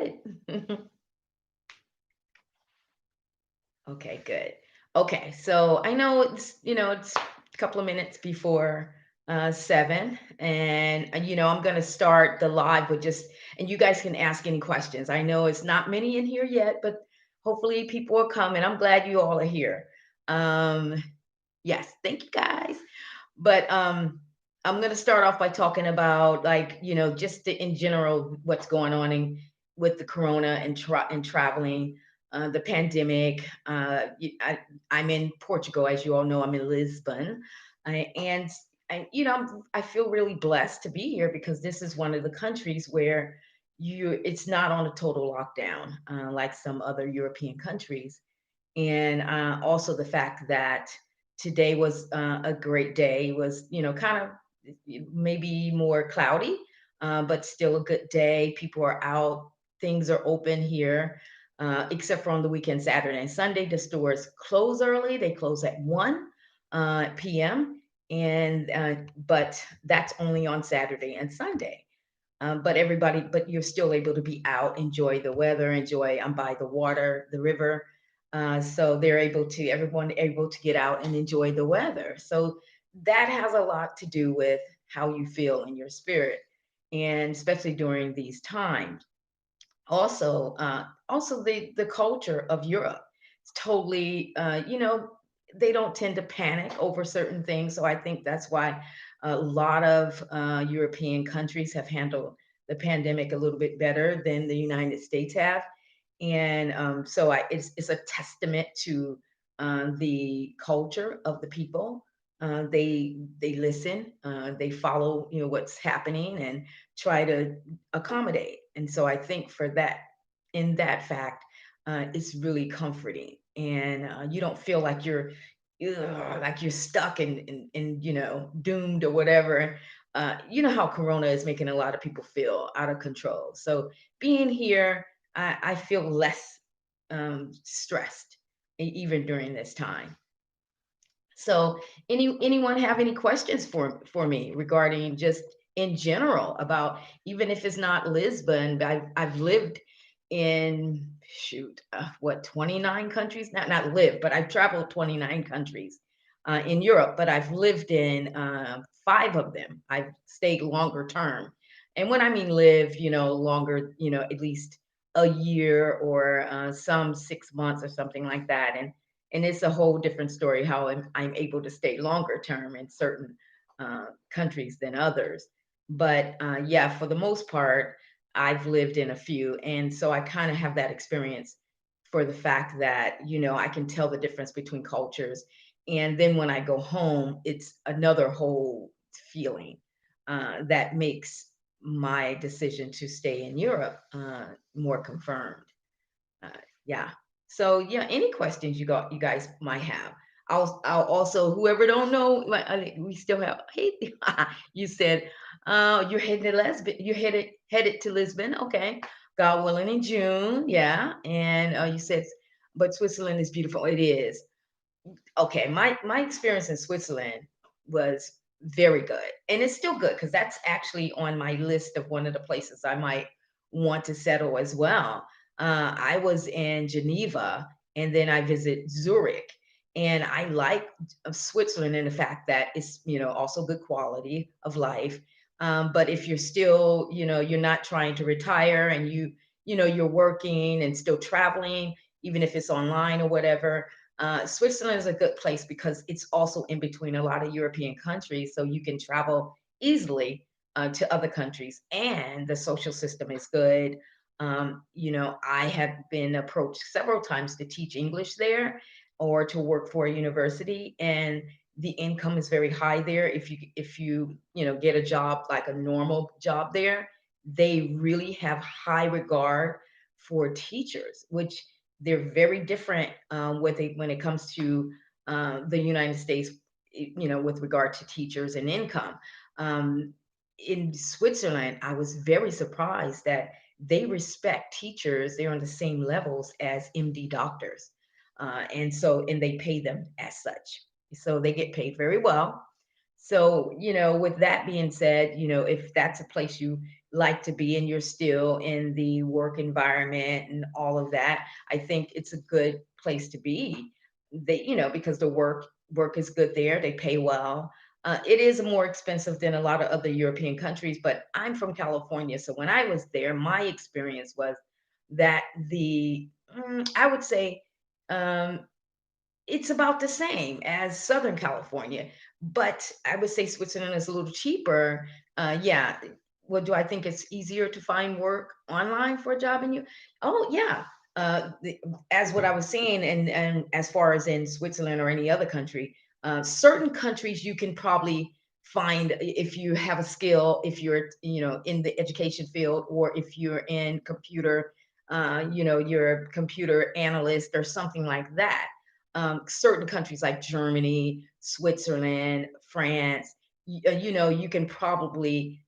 good. Okay, good. Okay, so I know it's a couple of minutes before 7, and I'm going to start the live with just, and you guys can ask any questions. I know it's not many in here yet, but hopefully people will come, and I'm glad you all are here. Um, yes, thank you guys. But I'm going to start off by talking about, like, just in general what's going on with the corona and traveling, the pandemic. I'm in Portugal, as you all know. I'm in Lisbon, and I feel really blessed to be here because this is one of the countries where it's not on a total lockdown like some other European countries. And also the fact that today was a great day. It was, kind of maybe more cloudy, but still a good day. People are out, things are open here, except for on the weekend, Saturday and Sunday. The stores close early, they close at 1 p.m. And but that's only on Saturday and Sunday. But you're still able to be out, enjoy the weather, enjoy. I'm by the water, the river, so everyone able to get out and enjoy the weather. So that has a lot to do with how you feel in your spirit, and especially during these times. Also the culture of Europe. It's totally, they don't tend to panic over certain things. So I think that's why a lot of European countries have handled the pandemic a little bit better than the United States have. And it's a testament to the culture of the people. They listen, they follow, what's happening, and try to accommodate. And so I think for that, in that fact, it's really comforting, and you don't feel like you're stuck and doomed or whatever. You know how Corona is making a lot of people feel out of control. So being here, I feel less stressed, even during this time. So, anyone have any questions for me regarding just in general about, even if it's not Lisbon, but I've lived in, shoot, what, 29 countries? Not lived, but I've traveled 29 countries in Europe, but I've lived in 5 of them. I've stayed longer term. And when I mean live, longer, at least a year, or some 6 months or something like that. And it's a whole different story how I'm able to stay longer term in certain countries than others. But yeah, for the most part, I've lived in a few. And so I kind of have that experience for the fact that, I can tell the difference between cultures. And then when I go home, it's another whole feeling that makes my decision to stay in Europe more confirmed. Uh, yeah. So yeah, any questions you guys might have. I'll also, whoever don't know, like, we still have. Hey, you said you're headed to Lisbon. You headed to Lisbon. Okay, God willing, in June. Yeah, and you said, but Switzerland is beautiful. It is. Okay, my experience in Switzerland was very good, and it's still good because that's actually on my list of one of the places I might want to settle as well. I was in Geneva, and then I visit Zurich, and I like Switzerland in the fact that it's, also good quality of life. But if you're still, you're not trying to retire, and you're working and still traveling, even if it's online or whatever. Switzerland is a good place because it's also in between a lot of European countries, so you can travel easily to other countries, and the social system is good. I have been approached several times to teach English there or to work for a university, and the income is very high there. If you get a job, like a normal job there, they really have high regard for teachers, which they're very different when it comes to the United States, with regard to teachers and income. Um, in Switzerland, I was very surprised that they respect teachers. They're on the same levels as MD doctors. And they pay them as such. So they get paid very well. So, with that being said, if that's a place like to be and you're still in the work environment and all of that, I think it's a good place to be. They, because the work is good there. They pay well. It is more expensive than a lot of other European countries, but I'm from California, so when I was there, my experience was that I would say um, it's about the same as Southern California, but I would say Switzerland is a little cheaper. Yeah. Well, do I think it's easier to find work online for a job in you? Oh, yeah. As what I was saying, and as far as in Switzerland or any other country, certain countries you can probably find if you have a skill, if you're in the education field, or if you're in computer, you're a computer analyst or something like that. Certain countries like Germany, Switzerland, France, you can probably,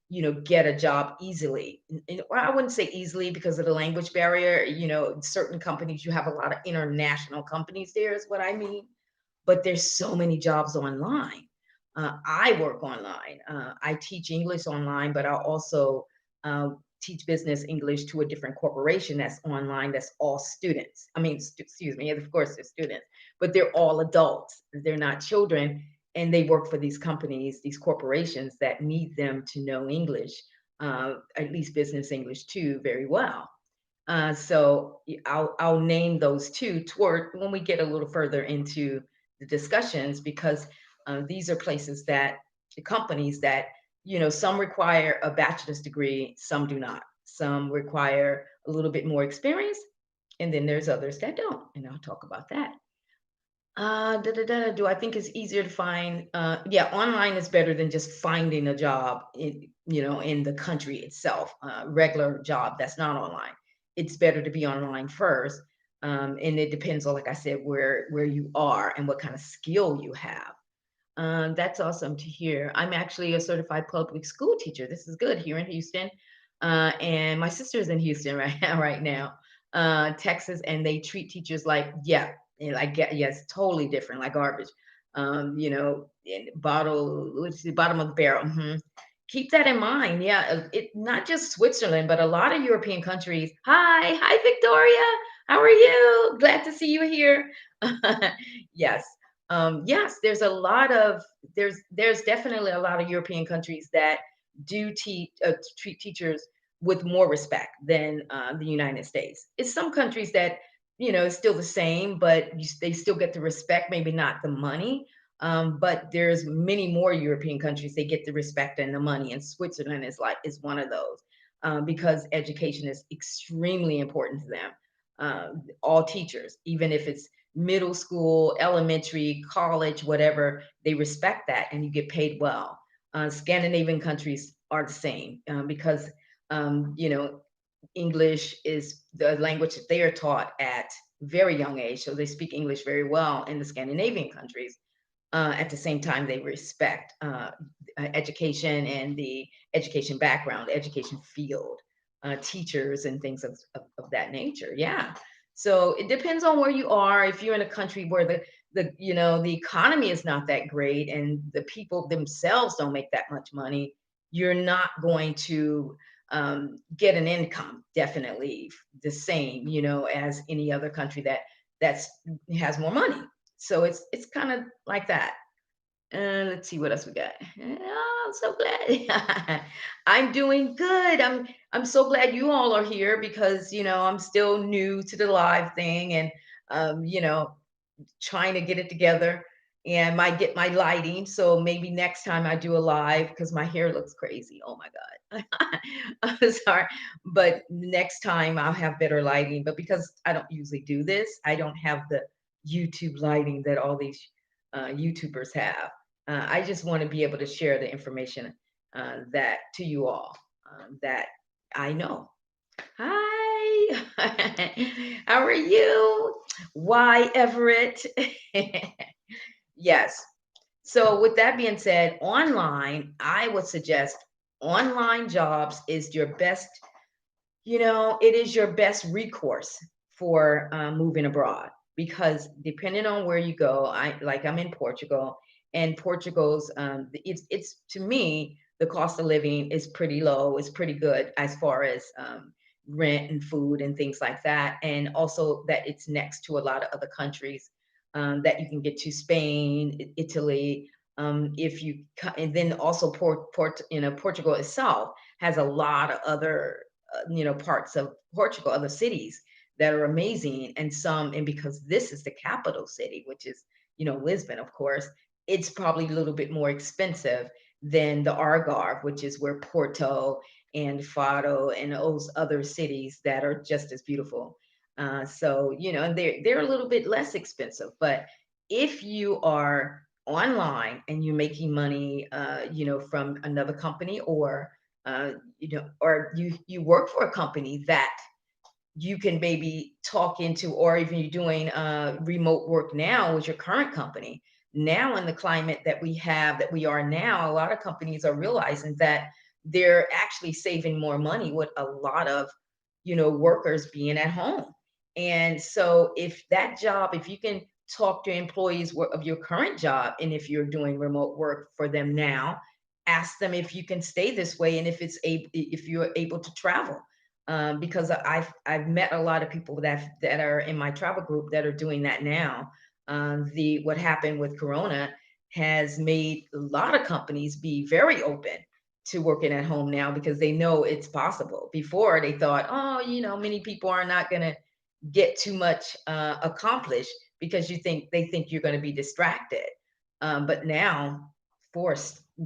get a job easily. Well, I wouldn't say easily because of the language barrier. Certain companies, you have a lot of international companies there, is what I mean. But there's so many jobs online. I work online. I teach English online, but I also teach business English to a different corporation that's online, that's all students. I mean, excuse me, of course, they're students, but they're all adults. They're not children. And they work for these companies, these corporations that need them to know English, at least business English too, very well. So I'll name those two toward when we get a little further into the discussions, because these are places that the companies that, some require a bachelor's degree, some do not. Some require a little bit more experience, and then there's others that don't, and I'll talk about that. Do I think it's easier to find? Yeah, online is better than just finding a job in the country itself. Regular job that's not online. It's better to be online first, and it depends on, like I said, where you are and what kind of skill you have. That's awesome to hear. I'm actually a certified public school teacher. This is good here in Houston. And my sister's in Houston right now, Texas, and they treat teachers like, yeah, like, yes, totally different, like garbage. In bottle, what's the bottom of the barrel? Keep that in mind. Yeah, it not just Switzerland, but a lot of European countries. Hi, Victoria. How are you? Glad to see you here. Yes. Yes, there's definitely a lot of European countries that do treat teachers with more respect than the United States. It's some countries that it's still the same, but they still get the respect, maybe not the money. But there's many more European countries they get the respect and the money, and Switzerland is one of those, because education is extremely important to them. All teachers, even if it's middle school, elementary, college, whatever, they respect that and you get paid well. Scandinavian countries are the same, because, English is the language that they are taught at very young age. So they speak English very well in the Scandinavian countries. At the same time, they respect education and the education background, education field, teachers and things of that nature. Yeah. So it depends on where you are. If you're in a country where the economy is not that great and the people themselves don't make that much money, you're not going to get an income definitely the same, as any other country that's has more money. So it's kind of like that. Let's see what else we got. Oh, I'm so glad. I'm doing good. I'm so glad you all are here because I'm still new to the live thing, and um, you know trying to get it together and might get my lighting. So maybe next time I do a live, because my hair looks crazy. Oh my God. I'm sorry. But next time I'll have better lighting. But because I don't usually do this, I don't have the YouTube lighting that all these YouTubers have. I just want to be able to share the information that to you all, that I know. Hi. How are you? Why, Everett? Yes. So, with that being said, online, I would suggest online jobs is your best, it is your best recourse for moving abroad, because depending on where you go, I'm in Portugal, and Portugal's it's to me the cost of living is pretty low, is pretty good as far as rent and food and things like that. And also that it's next to a lot of other countries that you can get to Spain, Italy. If you and then also Portugal itself has a lot of other parts of Portugal, other cities that are amazing, and some and because this is the capital city, which is Lisbon, of course, it's probably a little bit more expensive than the Algarve, which is where Porto and Faro and those other cities that are just as beautiful. So and they're a little bit less expensive. But if you are online and you're making money, from another company, or or you work for a company that you can maybe talk into, or even you're doing remote work now with your current company. Now, in the climate that we have, that we are now, a lot of companies are realizing that they're actually saving more money with a lot of, workers being at home. And so, if that job, if you can talk to employees of your current job, and if you're doing remote work for them now, ask them if you can stay this way, and if you're able to travel, because I've met a lot of people that are in my travel group that are doing that now. The What happened with Corona has made a lot of companies be very open to working at home now because they know it's possible. Before they thought, oh, many people are not going to get too much accomplished because they think you're going to be distracted. But now,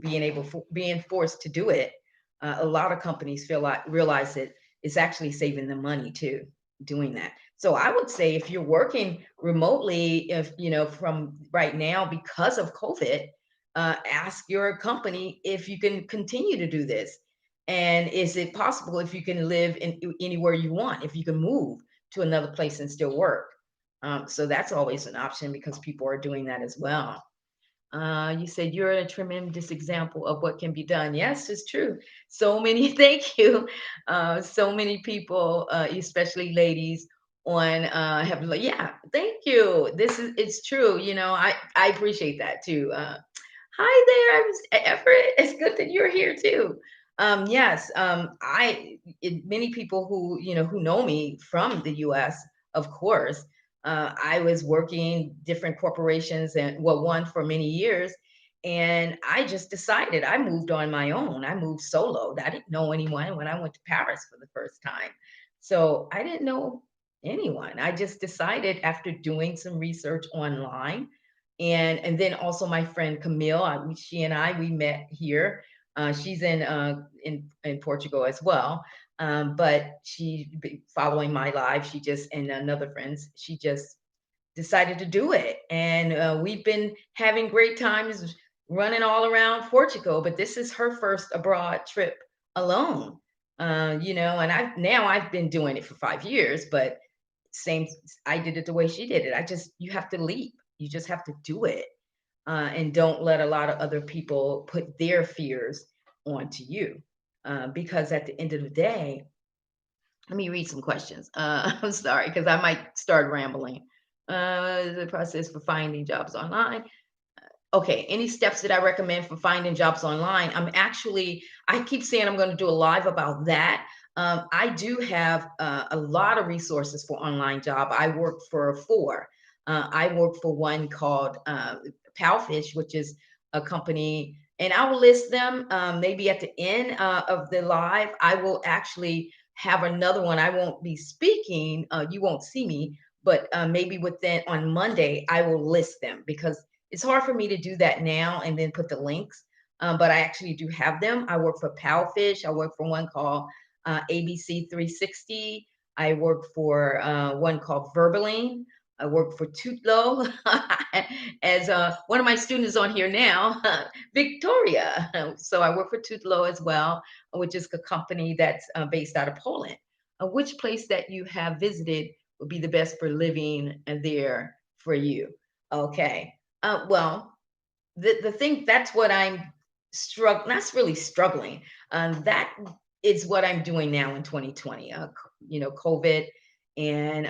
being forced to do it, a lot of companies feel like realize that it's actually saving them money too, doing that. So I would say if you're working remotely, if from right now because of COVID, ask your company if you can continue to do this, and is it possible if you can live in anywhere you want, if you can move to another place and still work. So that's always an option because people are doing that as well. You said you're a tremendous example of what can be done. Yes, it's true. So many, thank you. So many people, especially ladies, yeah, thank you. It's true. I appreciate that too. Hi there, Everett. It's good that you're here too. Yes, many people who know me from the U.S. Of course, I was working different corporations, and well, one for many years, and I just decided I moved on my own. I moved solo. I didn't know anyone when I went to Paris for the first time, so I didn't know anyone. I just decided after doing some research online, and then also my friend Camille, she and we met here. She's in Portugal as well, but following my life. She just and another friends. She just decided to do it, and we've been having great times running all around Portugal. But this is her first abroad trip alone. And I've been doing it for 5 years, but same I did it the way she did it. You have to leap. You just have to do it, and don't let a lot of other people put their fears onto you, because at the end of the day, let me read some questions. I'm sorry because I might start rambling. The process for finding jobs online. Okay, any steps that I recommend for finding jobs online? I keep saying I'm going to do a live about that. I do have a lot of resources for online job. I work for four. I work for one called Palfish, which is a company, and I will list them maybe at the end of the live. I will actually have another one. I won't be speaking. You won't see me, but maybe within on Monday, I will list them because it's hard for me to do that now and then put the links, but I actually do have them. I work for Palfish. I work for one called ABC 360. I work for one called Verbaline. I work for Tutlo, as one of my students on here now, Victoria. So I work for Tutlo as well, which is a company that's based out of Poland. Which place that you have visited would be the best for living there for you? Okay. Well, the thing that's what I'm struggling. That's really struggling. That is what I'm doing now in 2020. COVID, and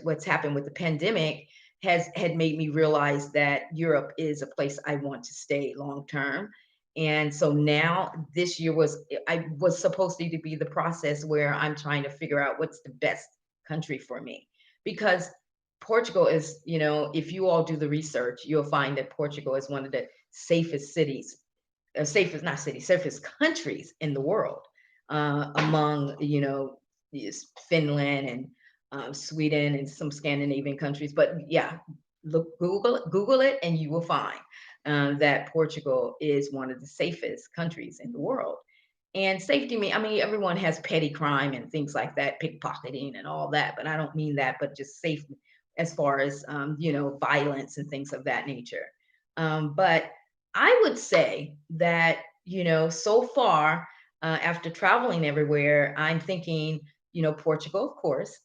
what's happened with the pandemic had made me realize that Europe is a place I want to stay long term, And so now this year was I was supposed to be the process where I'm trying to figure out what's the best country for me. Because Portugal is, if you all do the research, you'll find that Portugal is one of the safest cities, safest, not cities, safest countries in the world, among, Finland and Sweden and some Scandinavian countries. But yeah, Google it, and you will find that Portugal is one of the safest countries in the world. And safety, I mean, everyone has petty crime and things like that, pickpocketing and all that, but I don't mean that, but just safe as far as, violence and things of that nature. But I would say that, so far, after traveling everywhere, I'm thinking, Portugal, of course,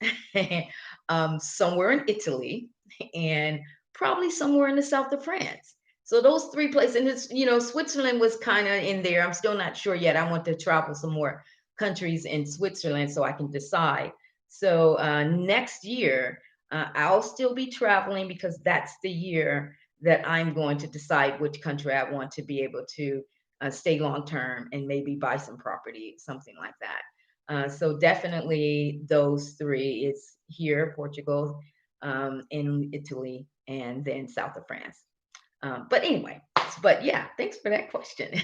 somewhere in Italy, and probably somewhere in the south of France. So those three places, and it's, Switzerland was kind of in there. I'm still not sure yet. I want to travel some more countries in Switzerland so I can decide. So next year, I'll still be traveling because that's the year that I'm going to decide which country I want to be able to stay long term and maybe buy some property, something like that. So definitely those three is here, Portugal, in Italy, and then south of France. But anyway, but yeah, thanks for that question.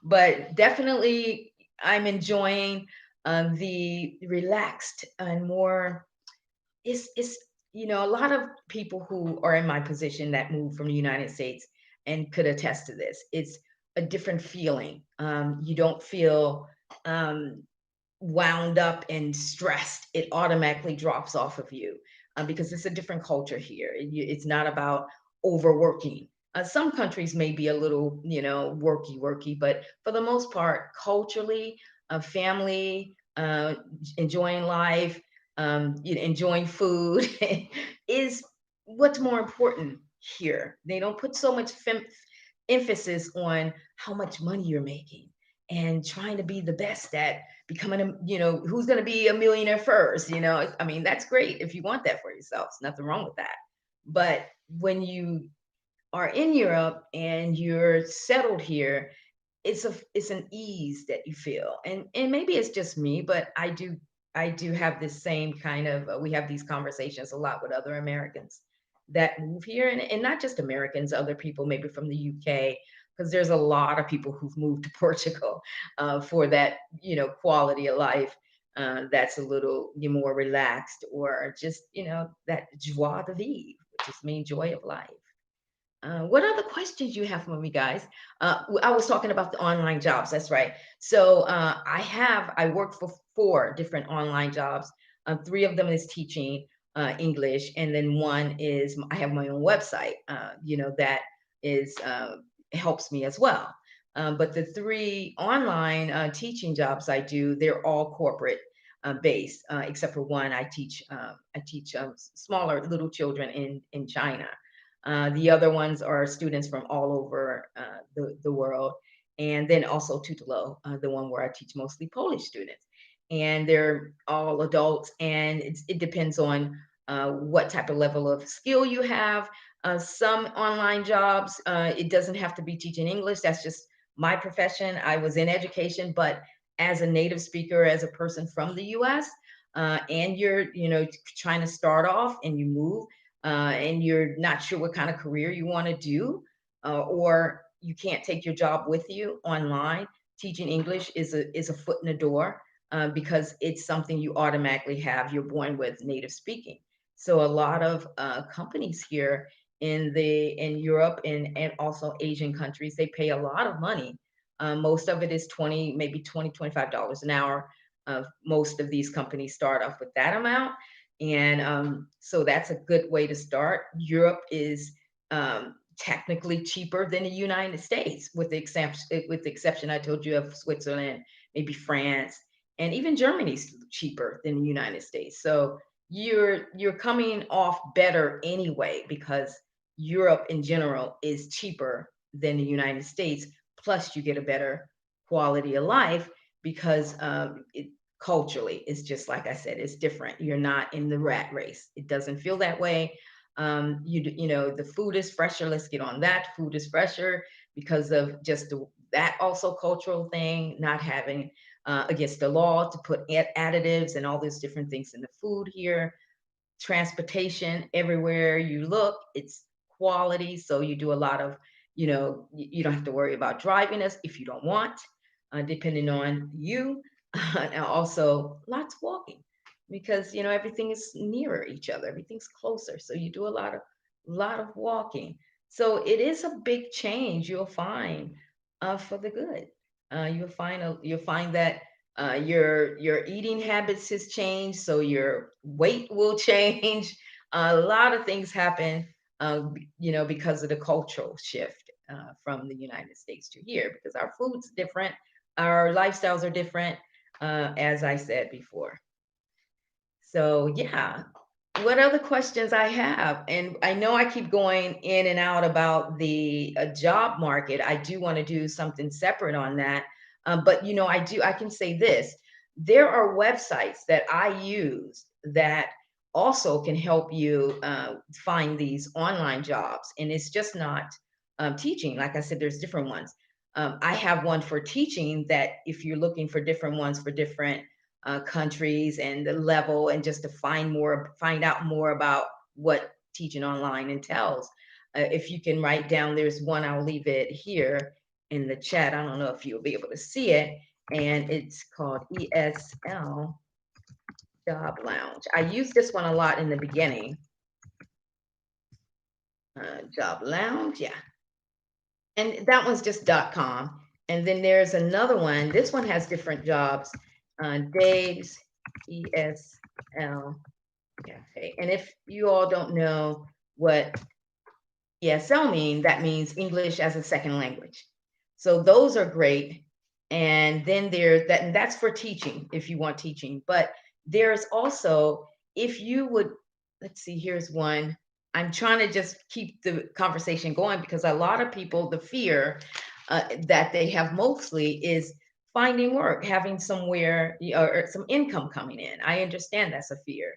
But definitely, I'm enjoying the relaxed and more. It's a lot of people who are in my position that moved from the United States and could attest to this. It's a different feeling. You don't feel wound up and stressed. It automatically drops off of you because it's a different culture here. It's not about overworking. Some countries may be a little, worky, but for the most part, culturally, family, enjoying life, enjoying food is what's more important here. They don't put so much emphasis on how much money you're making and trying to be the best at becoming who's going to be a millionaire first. I mean, that's great if you want that for yourself. There's nothing wrong with that. But when you are in Europe and you're settled here, it's an ease that you feel. And maybe it's just me, but I do have this same kind of we have these conversations a lot with other Americans that move here, and not just Americans, other people maybe from the UK, because there's a lot of people who've moved to Portugal for that, quality of life that's a little more relaxed, or just, that joie de vivre, which just means joy of life. What other questions you have for me, guys? I was talking about the online jobs. That's right. So I work for four different online jobs. Three of them is teaching English, and then one is I have my own website. That is helps me as well. But the three online teaching jobs I do, they're all corporate based, except for one. I teach smaller little children in China. The other ones are students from all over the world. And then also Tutelo, the one where I teach mostly Polish students. And they're all adults, and it depends on what type of level of skill you have. Some online jobs, it doesn't have to be teaching English. That's just my profession. I was in education, but as a native speaker, as a person from the US, and you're, trying to start off and you move, and you're not sure what kind of career you want to do, or you can't take your job with you online, teaching English is a foot in the door because it's something you automatically have. You're born with native speaking. So a lot of companies here in Europe and also Asian countries, they pay a lot of money. Most of it is 20, maybe 20, $25 an hour. Most of these companies start off with that amount, and so that's a good way to start. Europe is technically cheaper than the United States, with the exception I told you of Switzerland, maybe France, and even Germany's cheaper than the United States. So you're coming off better anyway because Europe in general is cheaper than the United States. Plus, you get a better quality of life because culturally it's just like I said, it's different. You're not in the rat race. It doesn't feel that way. The food is fresher. Let's get on that. Food is fresher because of just that also cultural thing, not having against the law to put additives and all these different things in the food here. Transportation, everywhere you look, it's quality. So you do a lot of, you don't have to worry about driving us if you don't want, depending on you. And also lots walking because everything is nearer each other, everything's closer. So you do a lot of walking. So it is a big change you'll find for the good. You'll find that your eating habits has changed, so your weight will change. A lot of things happen, because of the cultural shift from the United States to here, because our food's different, our lifestyles are different, as I said before. So yeah, what other questions I have? And I know I keep going in and out about the job market. I do want to do something separate on that. But I can say this. There are websites that I use that also can help you find these online jobs. And it's just not teaching. Like I said, there's different ones. I have one for teaching that if you're looking for different ones for different countries and the level, and just to find out more about what teaching online entails. If you can write down, there's one, I'll leave it here in the chat. I don't know if you'll be able to see it, and it's called ESL Job Lounge. I used this one a lot in the beginning. Job Lounge, yeah, and that one's just .com. And then there's another one. This one has different jobs. Dave's ESL Cafe. And if you all don't know what ESL means, that means English as a second language. So those are great. And then there's that, and that's for teaching if you want teaching. But there's also, if you would, let's see, here's one. I'm trying to just keep the conversation going because a lot of people, the fear that they have mostly is finding work, having somewhere or some income coming in. I understand that's a fear.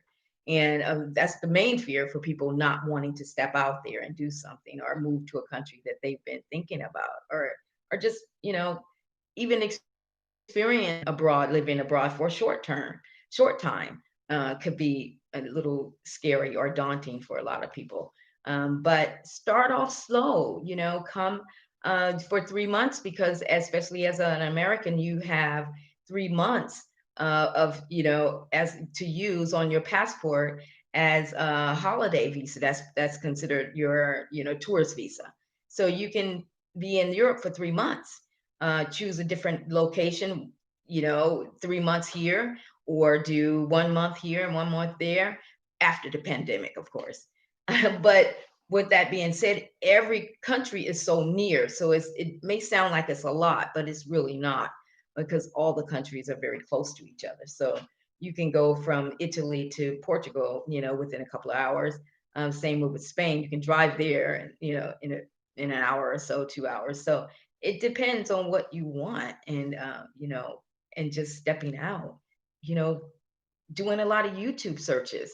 And that's the main fear for people not wanting to step out there and do something or move to a country that they've been thinking about, or just, even experience abroad, living abroad for a short time could be a little scary or daunting for a lot of people. But start off slow, come for 3 months, because especially as an American, you have 3 months of, as to use on your passport as a holiday visa. That's considered your, tourist visa. So you can be in Europe for 3 months, choose a different location, 3 months here, or do 1 month here and 1 month there after the pandemic, of course. But with that being said, every country is so near. So it may sound like it's a lot, but it's really not, because all the countries are very close to each other. So you can go from Italy to Portugal, within a couple of hours. Same with Spain. You can drive there, and in an hour or so, 2 hours. So it depends on what you want, and just stepping out, you know, doing a lot of YouTube searches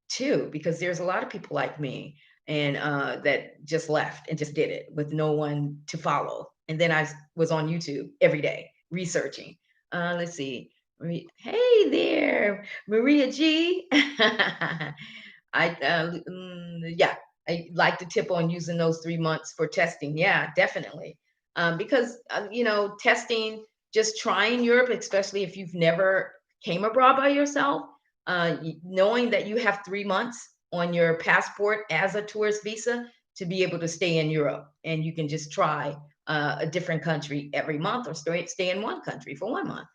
too, because there's a lot of people like me, and that just left and just did it with no one to follow. And then was on YouTube every day researching. Let's see. Hey there, Maria G. Yeah, I like to tip on using those 3 months for testing. Yeah, definitely. Because testing, just trying Europe, especially if you've never came abroad by yourself, knowing that you have 3 months on your passport as a tourist visa to be able to stay in Europe, and you can just try a different country every month, or stay in one country for 1 month.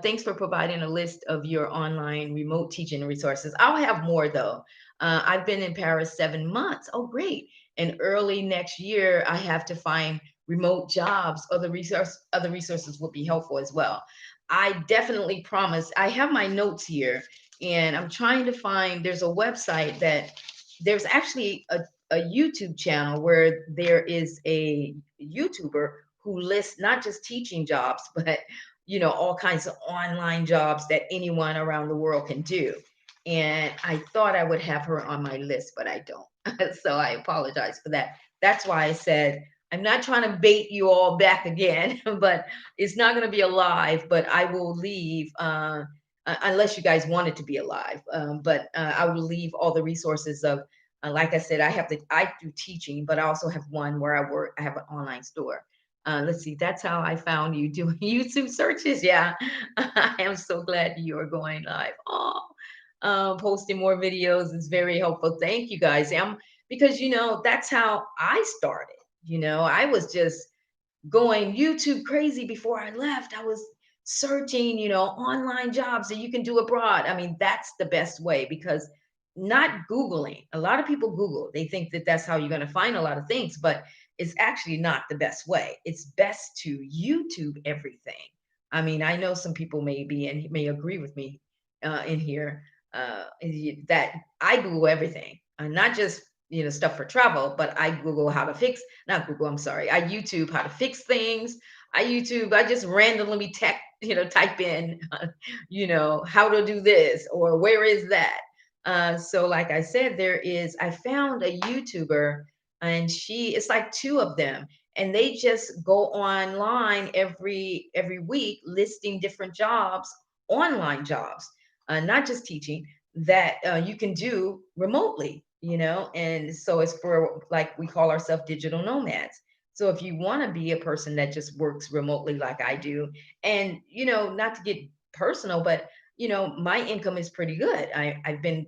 Thanks for providing a list of your online remote teaching resources. I'll have more though. I've been in Paris 7 months. Oh, great. And early next year, I have to find remote jobs. Other resources would be helpful as well. I definitely promise. I have my notes here, and I'm trying to find, there's a website that there's actually a YouTube channel where there is a YouTuber who lists not just teaching jobs, but all kinds of online jobs that anyone around the world can do. And I thought I would have her on my list, but I don't. So I apologize for that. That's why I said I'm not trying to bait you all back again, but it's not going to be a live. But I will leave unless you guys want it to be alive. But I will leave all the resources of, like I said, I do teaching, but I also have one where I work. I have an online store. Let's see, that's how I found you doing YouTube searches. Yeah, I am so glad you are going live. Oh, posting more videos is very helpful. Thank you guys. Because that's how I started. I was just going YouTube crazy before I left. I was searching, online jobs that you can do abroad. I mean, that's the best way because not Googling. A lot of people Google, they think that that's how you're going to find a lot of things, but it's actually not the best way. It's best to YouTube everything. I mean, I know some people may be and may agree with me in here that I Google everything, not just stuff for travel, but I Google how to fix not Google, I'm sorry. I YouTube how to fix things. I just randomly type in, how to do this or where is that. So like I said, I found a YouTuber and it's like two of them and they just go online every week listing different jobs, online jobs, not just teaching that you can do remotely, and so it's for like we call ourselves digital nomads. So if you want to be a person that just works remotely like I do, and not to get personal, but my income is pretty good. I've been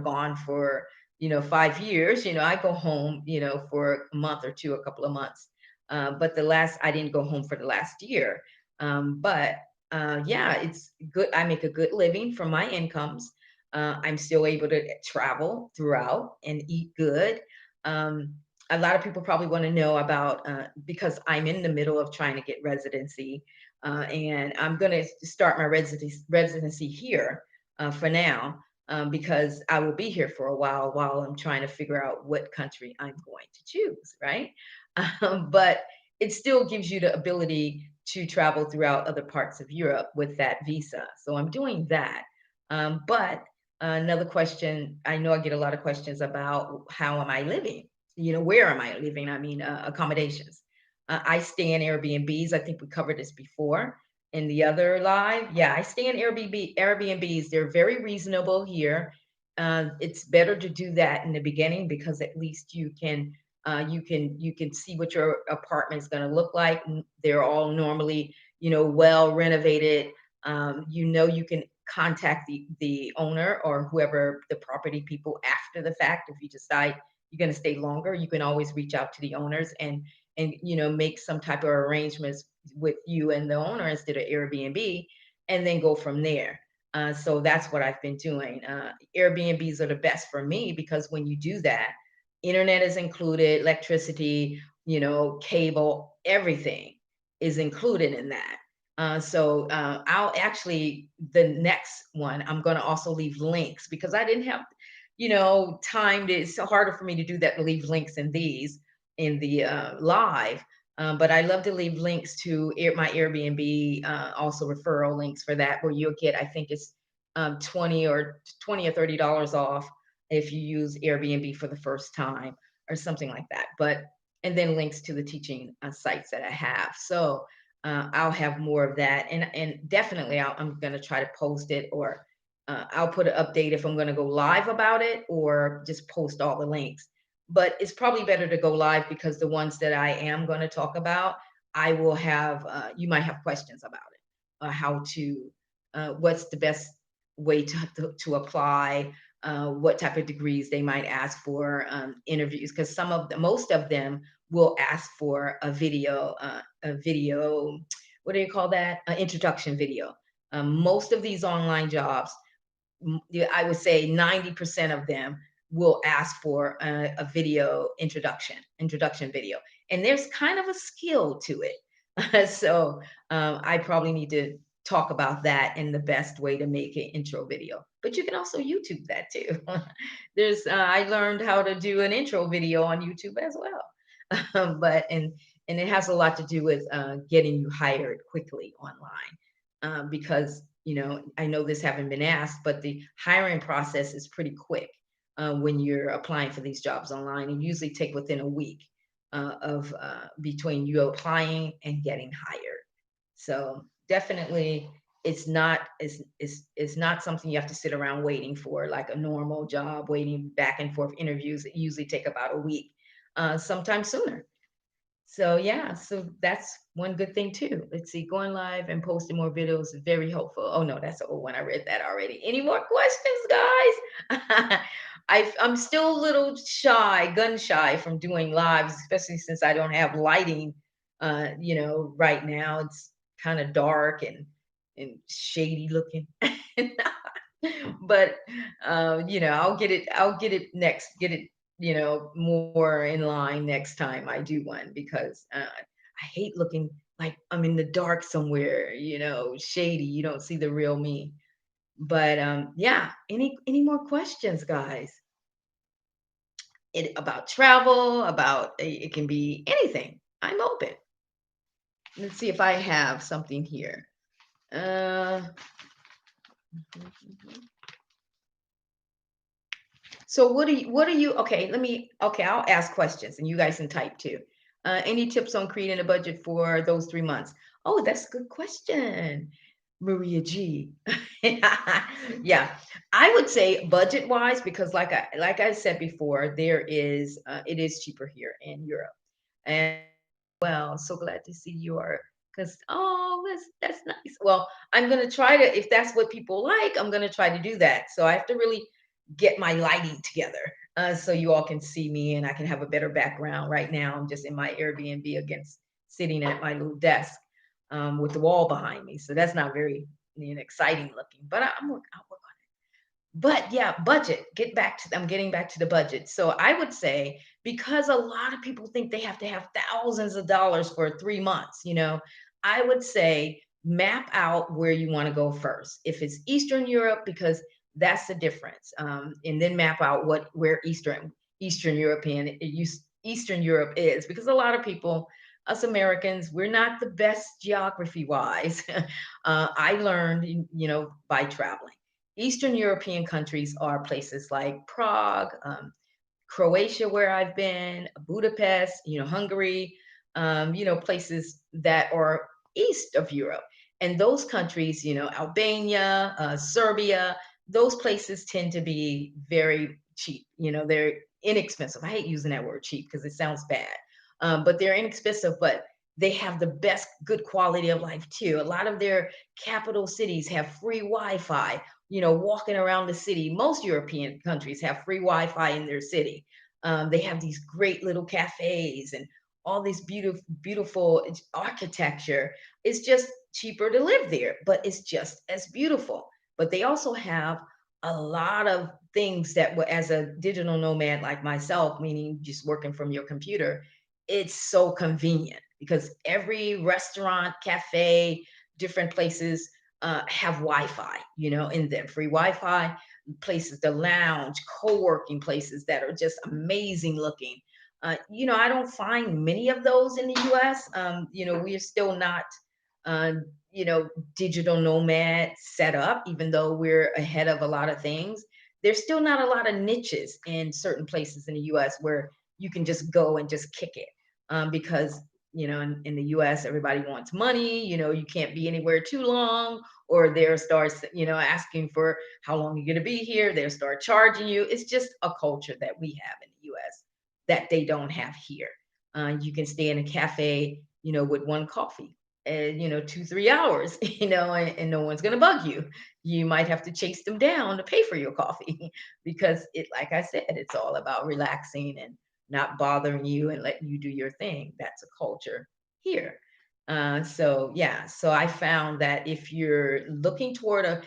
gone for 5 years. I go home for a month or two, a couple of months, but the last I didn't go home for the last year. But yeah, it's good. I make a good living from my incomes. I'm still able to travel throughout and eat good. Um, a lot of people probably want to know about because I'm in the middle of trying to get residency, and I'm going to start my residency here for now because I will be here for a while I'm trying to figure out what country I'm going to choose, right? But it still gives you the ability to travel throughout other parts of Europe with that visa. So I'm doing that. But another question, I know I get a lot of questions about how am I living? Where am I living? I mean, accommodations. I stay in Airbnbs. I think we covered this before in the other live. Yeah, I stay in Airbnbs. They're very reasonable here. It's better to do that in the beginning because at least you can see what your apartment is going to look like. They're all normally well renovated. You can contact the owner or whoever the property people after the fact. If you decide you're going to stay longer, you can always reach out to the owners and make some type of arrangements with you and the owner instead of Airbnb, and then go from there. So that's what I've been doing. Airbnbs are the best for me because when you do that, internet is included, electricity, cable, everything is included in that. So I'll actually the next one I'm going to also leave links because I didn't have time to. It's so harder for me to do that to leave links in these in the live. But I love to leave links to my Airbnb, also referral links for that, where you'll get, I think it's 20 or $30 off if you use Airbnb for the first time or something like that. But and then links to the teaching sites that I have. So I'll have more of that, and definitely I'm going to try to post it, or I'll put an update if I'm going to go live about it, or just post all the links. But it's probably better to go live because the ones that I am going to talk about, I will have. You might have questions about it, how to, what's the best way to apply, what type of degrees they might ask for, interviews, because most of them will ask for a video. What do you call that? An introduction video. Most of these online jobs, yeah, I would say 90% of them will ask for a video introduction video. And there's kind of a skill to it. So I probably need to talk about that and the best way to make an intro video. But you can also YouTube that too. I learned how to do an intro video on YouTube as well. But and it has a lot to do with getting you hired quickly online, because I know this haven't been asked, but the hiring process is pretty quick when you're applying for these jobs online. It usually take within a week. of between you applying and getting hired. So definitely, it's not something you have to sit around waiting for like a normal job, waiting back and forth interviews that usually take about a week, sometimes sooner. So yeah, so that's one good thing too. Let's see, going live and posting more videos is very helpful. Oh no, that's an old one. I read that already. Any more questions, guys? I'm still a little shy, gun shy from doing lives, especially since I don't have lighting. Right now it's kind of dark and shady looking. But I'll get it next, get it more in line next time I do one because I hate looking like I'm in the dark somewhere, shady. You don't see the real me. But yeah, any more questions, guys? About travel, about it can be anything. I'm open. Let's see if I have something here. Uh, So okay, I'll ask questions and you guys can type too. Any tips on creating a budget for those 3 months? Oh, that's a good question. Maria G. Yeah, I would say budget wise, because like I said before, it is cheaper here in Europe. And well, so glad to see you are because that's nice. Well, I'm gonna try to, if that's what people like, I'm gonna try to do that. So I have to really get my lighting together so you all can see me and I can have a better background. Right now, I'm just in my Airbnb against sitting at my little desk with the wall behind me. So that's not very exciting looking, but I'll work on it. But yeah, budget. I'm getting back to the budget. So I would say, because a lot of people think they have to have thousands of dollars for 3 months, I would say map out where you want to go first. If it's Eastern Europe, because that's the difference. And then map out where Eastern European Eastern Europe is, because a lot of people, us Americans, we're not the best geography wise. I learned, by traveling. Eastern European countries are places like Prague, Croatia, where I've been, Budapest, Hungary, places that are east of Europe. And those countries, Albania, Serbia, those places tend to be very cheap. They're inexpensive. I hate using that word cheap because it sounds bad, but they're inexpensive, but they have the best good quality of life too. A lot of their capital cities have free Wi-Fi. Walking around the city, most European countries have free Wi-Fi in their city. They have these great little cafes and all this beautiful architecture. It's just cheaper to live there, but it's just as beautiful. But they also have a lot of things that, as a digital nomad like myself, meaning just working from your computer, it's so convenient because every restaurant, cafe, different places have Wi-Fi, in them, free Wi-Fi places, the lounge, co-working places that are just amazing looking. I don't find many of those in the U.S. We are still not, uh, digital nomad set up, even though we're ahead of a lot of things. There's still not a lot of niches in certain places in the U.S. where you can just go and just kick it, because in the US, everybody wants money. You can't be anywhere too long, or there starts, asking for how long you're going to be here. They'll start charging you. It's just a culture that we have in the US that they don't have here. You can stay in a cafe, with one coffee and, 2, 3 hours, and no one's going to bug you. You might have to chase them down to pay for your coffee because like I said, it's all about relaxing and not bothering you and letting you do your thing. That's a culture here. So yeah, so I found that if you're looking toward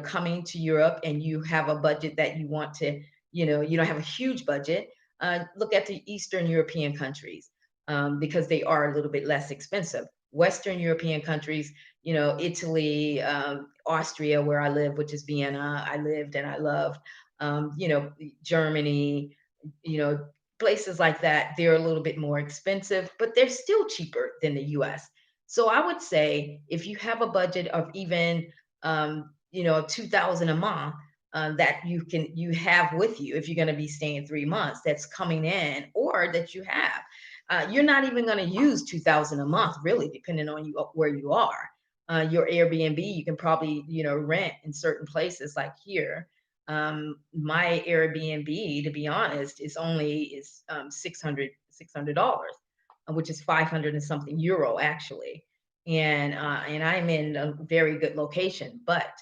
coming to Europe and you have a budget that you want to, you don't have a huge budget, look at the Eastern European countries, because they are a little bit less expensive. Western European countries, Italy, Austria, where I live, which is Vienna, I lived and I loved, Germany, you know, places like that, they're a little bit more expensive, but they're still cheaper than the US. So I would say if you have a budget of even 2,000 a month, that you have with you if you're going to be staying 3 months, that's coming in, or that you have. you're not even going to use 2000 a month, really, depending on you where you are. Your Airbnb, you can probably, rent in certain places like here. My Airbnb, to be honest, is 600 dollars, which is 500 and something euro actually. And I'm in a very good location, but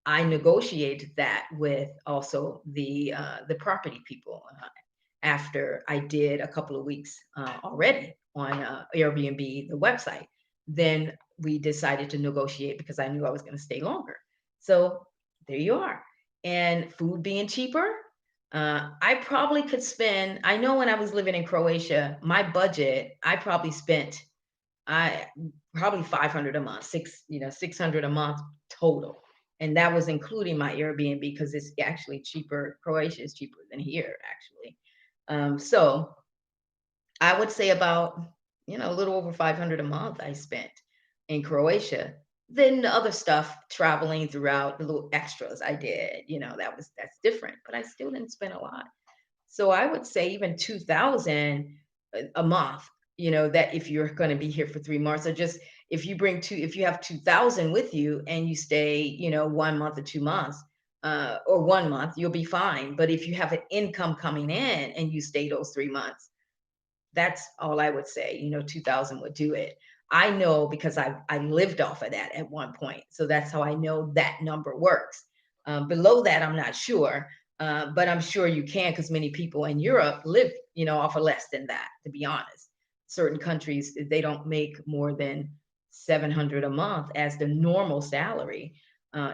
I negotiated that with also the property people, after I did a couple of weeks already on Airbnb, the website. Then we decided to negotiate because I knew I was going to stay longer. So there you are. And food being cheaper, I probably could spend. I know when I was living in Croatia, my budget, I probably spent I probably 500 a month, 600 a month total. And that was including my Airbnb because it's actually cheaper. Croatia is cheaper than here, actually. So I would say about, a little over 500 a month I spent in Croatia. Then the other stuff, traveling throughout, the little extras I did, that's different, but I still didn't spend a lot. So I would say even 2,000 a month, that if you're going to be here for 3 months, or just if you have 2,000 with you and you stay, 1 month or 2 months, or 1 month, you'll be fine. But if you have an income coming in and you stay those 3 months, that's all I would say. 2,000 would do it. I know because I lived off of that at one point. So that's how I know that number works. Below that, I'm not sure, but I'm sure you can because many people in Europe live, off of less than that, to be honest. Certain countries, they don't make more than 700 a month as the normal salary,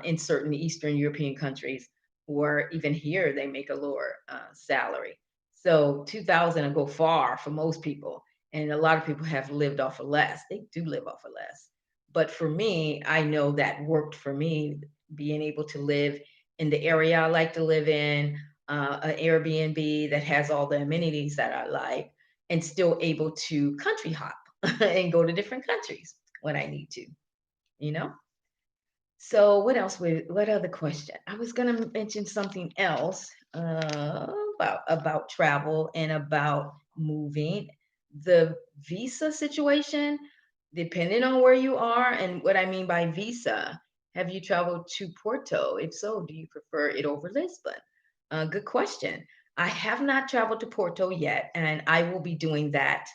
in certain Eastern European countries, or even here, they make a lower salary. So 2,000 will go far for most people, and a lot of people have lived off of less. They do live off of less. But for me, I know that worked for me, being able to live in the area I like to live in, an Airbnb that has all the amenities that I like, and still able to country hop and go to different countries when I need to, you know? So what other question? I was gonna mention something else, about travel and about moving. The visa situation, depending on where you are, and what I mean by visa, have you traveled to Porto? If so, do you prefer it over Lisbon? Good question. I have not traveled to Porto yet, and I will be doing that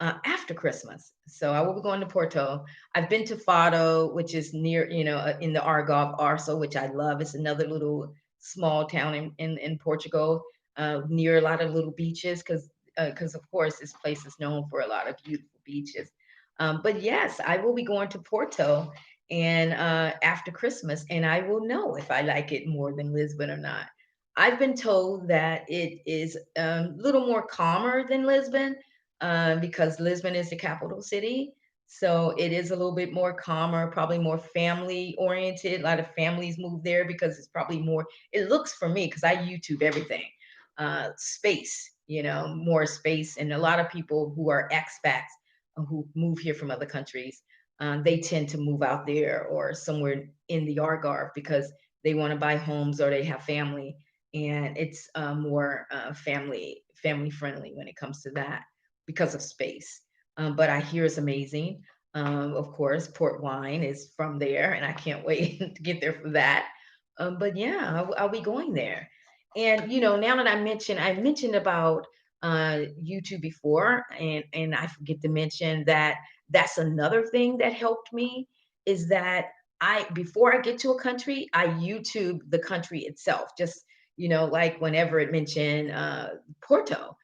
after Christmas. So I will be going to Porto. I've been to Fado, which is near, in the Argov Arso, which I love. It's another little small town in Portugal, near a lot of little beaches, because of course this place is known for a lot of beautiful beaches. But yes, I will be going to Porto and after Christmas, and I will know if I like it more than Lisbon or not. I've been told that it is a little more calmer than Lisbon, because Lisbon is the capital city. So it is a little bit more calmer, probably more family oriented. A lot of families move there because it's probably more, it looks for me, because I YouTube everything, space, more space. And a lot of people who are expats, who move here from other countries, they tend to move out there or somewhere in the Algarve because they want to buy homes or they have family. And it's more family friendly when it comes to that because of space. But I hear it's amazing. Of course, port wine is from there, and I can't wait to get there for that. But yeah, I'll be going there. And now that I mentioned about YouTube before, and I forget to mention that that's another thing that helped me, is that I before I get to a country, I YouTube the country itself. Just like whenever it mentioned Porto,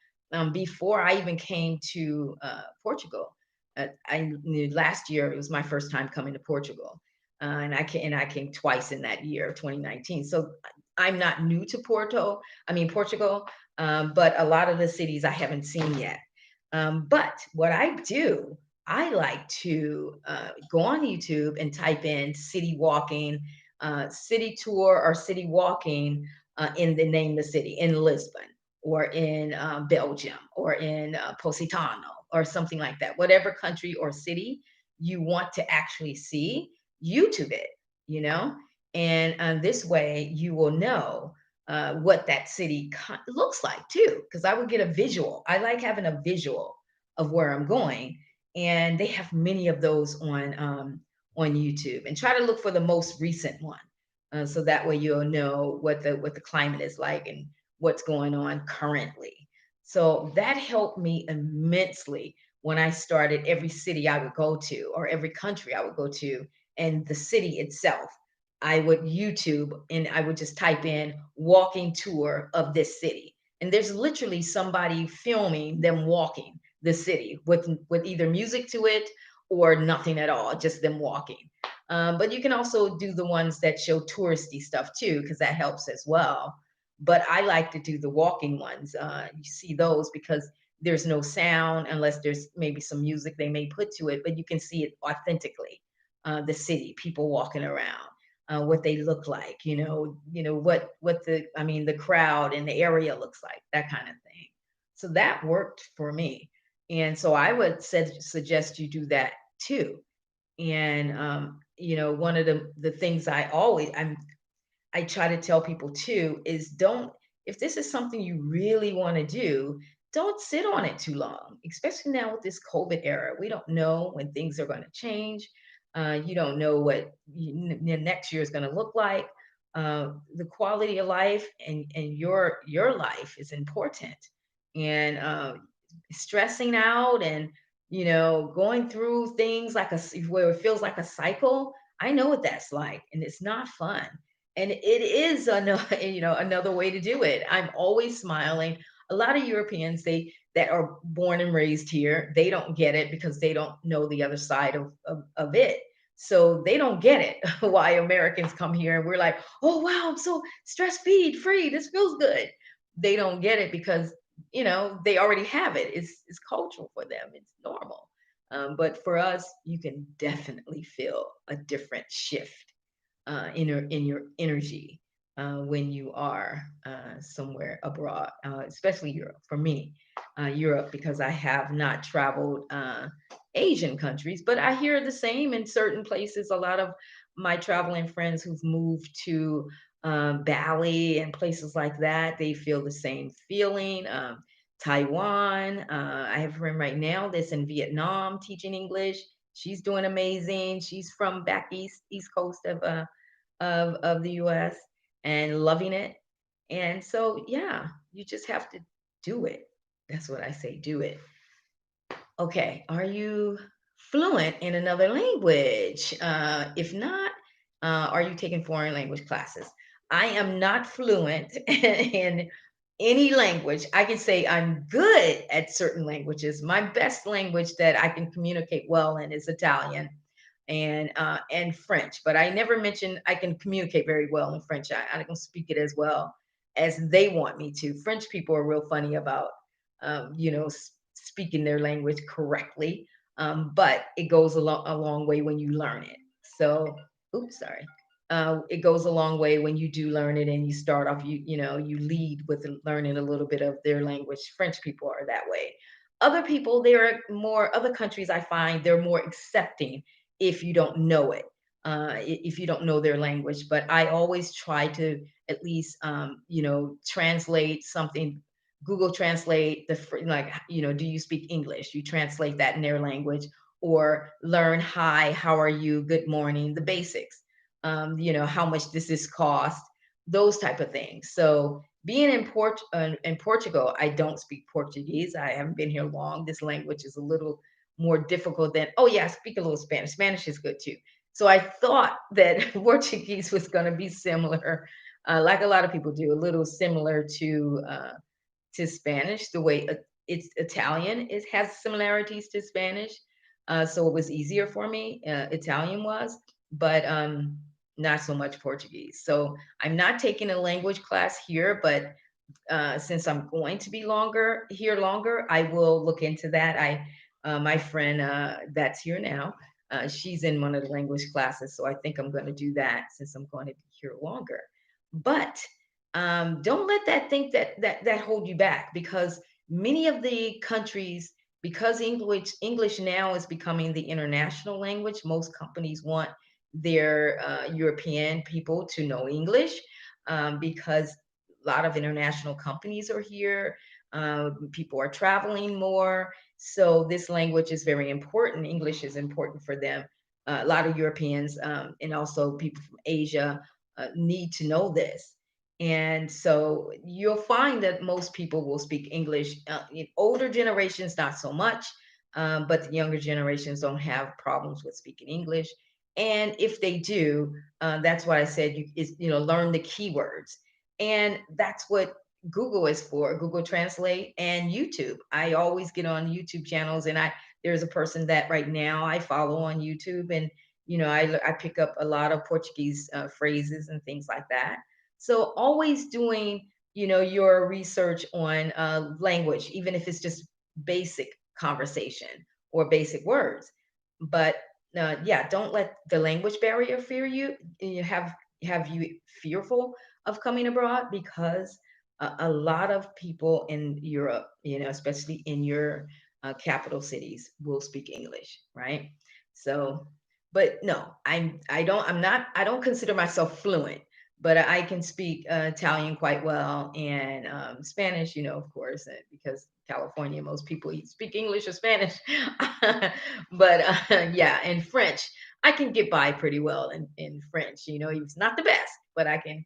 before I even came to Portugal. I knew last year it was my first time coming to Portugal, and I came twice in that year, 2019. So I'm not new to Portugal, but a lot of the cities I haven't seen yet. But what I do, I like to go on YouTube and type in city walking, city tour, or city walking, in the name of the city in Lisbon, or in Belgium, or in Positano, or something like that. Whatever country or city you want to actually see, YouTube it, you know? And this way you will know what that city looks like too, because I would get a visual. I like having a visual of where I'm going, and they have many of those on YouTube. And try to look for the most recent one, so that way you'll know what the climate is like and what's going on currently. So that helped me immensely when I started every city I would go to or every country I would go to, and the city itself. I would YouTube and I would just type in walking tour of this city. And there's literally somebody filming them walking the city with either music to it or nothing at all, just them walking. But you can also do the ones that show touristy stuff too, because that helps as well. But I like to do the walking ones. You see those because there's no sound unless there's maybe some music they may put to it, but you can see it authentically. The city, people walking around, what they look like, what the crowd and the area looks like, that kind of thing. So that worked for me, and so I would suggest you do that too. And one of the things I try to tell people too is don't, if this is something you really want to do, don't sit on it too long, especially now with this COVID era. We don't know when things are going to change. You don't know what next year is going to look like. The quality of life and your life is important. And stressing out and going through things like where it feels like a cycle. I know what that's like, and it's not fun, and it is another another way to do it. I'm always smiling. A lot of Europeans, they that are born and raised here, they don't get it because they don't know the other side of it. So they don't get it why Americans come here and we're like, oh wow, I'm so free, this feels good. They don't get it because they already have it. It's cultural for them, it's normal. But for us, you can definitely feel a different shift in your energy when you are somewhere abroad, especially Europe. For me, Europe, because I have not traveled Asian countries, but I hear the same in certain places. A lot of my traveling friends who've moved to Bali and places like that, they feel the same feeling. Taiwan, I have a friend right now that's in Vietnam teaching English. She's doing amazing. She's from back east coast of the US and loving it. And so, yeah, you just have to do it. That's what I say, do it. Okay, are you fluent in another language? If not, are you taking foreign language classes? I am not fluent in any language. I can say I'm good at certain languages. My best language that I can communicate well in is Italian and French. But I never mentioned I can communicate very well in French. I can speak it as well as they want me to. French people are real funny about speaking their language correctly, but it goes a long way when you learn it. So, oops, sorry. It goes a long way when you do learn it and you start off. You lead with learning a little bit of their language. French people are that way. Other people, there are more other countries. I find they're more accepting if you don't know it, if you don't know their language. But I always try to at least, translate something. Google Translate like, do you speak English? You translate that in their language, or learn hi, how are you, good morning, the basics. How much does this cost? Those type of things. So being in Portugal, I don't speak Portuguese. I haven't been here long. This language is a little more difficult than, oh yeah, I speak a little Spanish. Spanish is good too. So I thought that Portuguese was going to be similar, like a lot of people do, a little similar to Spanish. The way it's Italian, it has similarities to Spanish, so it was easier for me. Italian was, but not so much Portuguese. So I'm not taking a language class here, but since I'm going to be longer, I will look into that. My friend that's here now, she's in one of the language classes, so I think I'm going to do that since I'm going to be here longer. But don't let that think that hold you back, because many of the countries, because English now is becoming the international language. Most companies want their European people to know English, because a lot of international companies are here. People are traveling more. So this language is very important. English is important for them. A lot of Europeans and also people from Asia need to know this. And so you'll find that most people will speak English. In older generations, not so much, but the younger generations don't have problems with speaking English. And if they do, that's what I said. Learn the keywords, and that's what Google is for. Google Translate and YouTube. I always get on YouTube channels, and I there's a person that right now I follow on YouTube, and I pick up a lot of Portuguese phrases and things like that. So always doing your research on language, even if it's just basic conversation or basic words. But yeah, don't let the language barrier fear you. Have you fearful of coming abroad, because a lot of people in Europe, especially in your capital cities, will speak English, right? So, but no, I don't consider myself fluent, but I can speak Italian quite well, and Spanish, of course, because California, most people speak English or Spanish. But yeah, and French, I can get by pretty well in French. It's not the best, but I can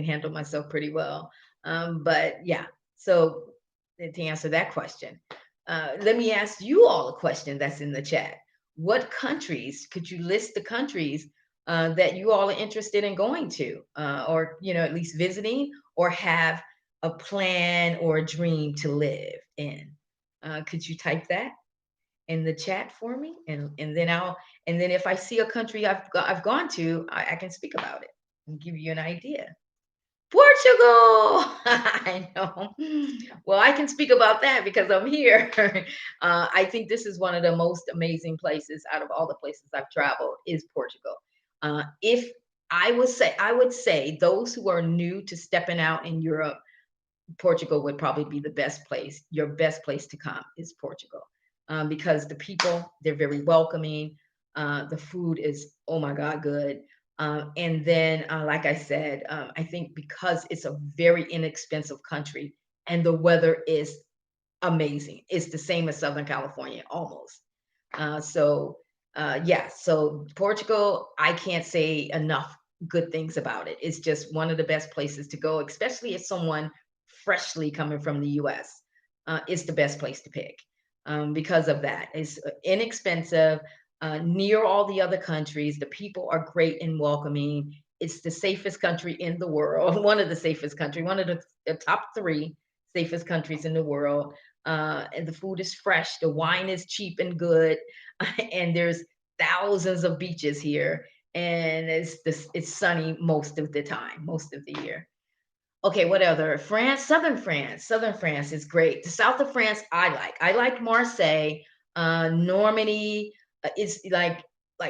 handle myself pretty well. But yeah, so to answer that question, let me ask you all a question that's in the chat. What countries, could you list the countries that you all are interested in going to, or at least visiting, or have a plan or a dream to live in? Could you type that in the chat for me, and then if I see a country I've gone to, I can speak about it and give you an idea. Portugal! I know. Well, I can speak about that because I'm here. I think this is one of the most amazing places out of all the places I've traveled is Portugal. If I would say those who are new to stepping out in Europe, Portugal would probably be the best place. Your best place to come is Portugal, because the people, they're very welcoming. The food is, oh my God, good. And then, like I said, I think because it's a very inexpensive country and the weather is amazing. It's the same as Southern California almost. Yeah, so Portugal, I can't say enough good things about it. It's just one of the best places to go, especially as someone freshly coming from the US. It's the best place to pick because of that. It's inexpensive, near all the other countries. The people are great and welcoming. It's the safest country in the world, one of the safest country, one of the top three safest countries in the world. And the food is fresh, the wine is cheap and good, and there's thousands of beaches here, and it's sunny most of the time, most of the year. Okay, what other? France, Southern France. Southern France is great. The south of France, I like. I like Marseille, Normandy. It's like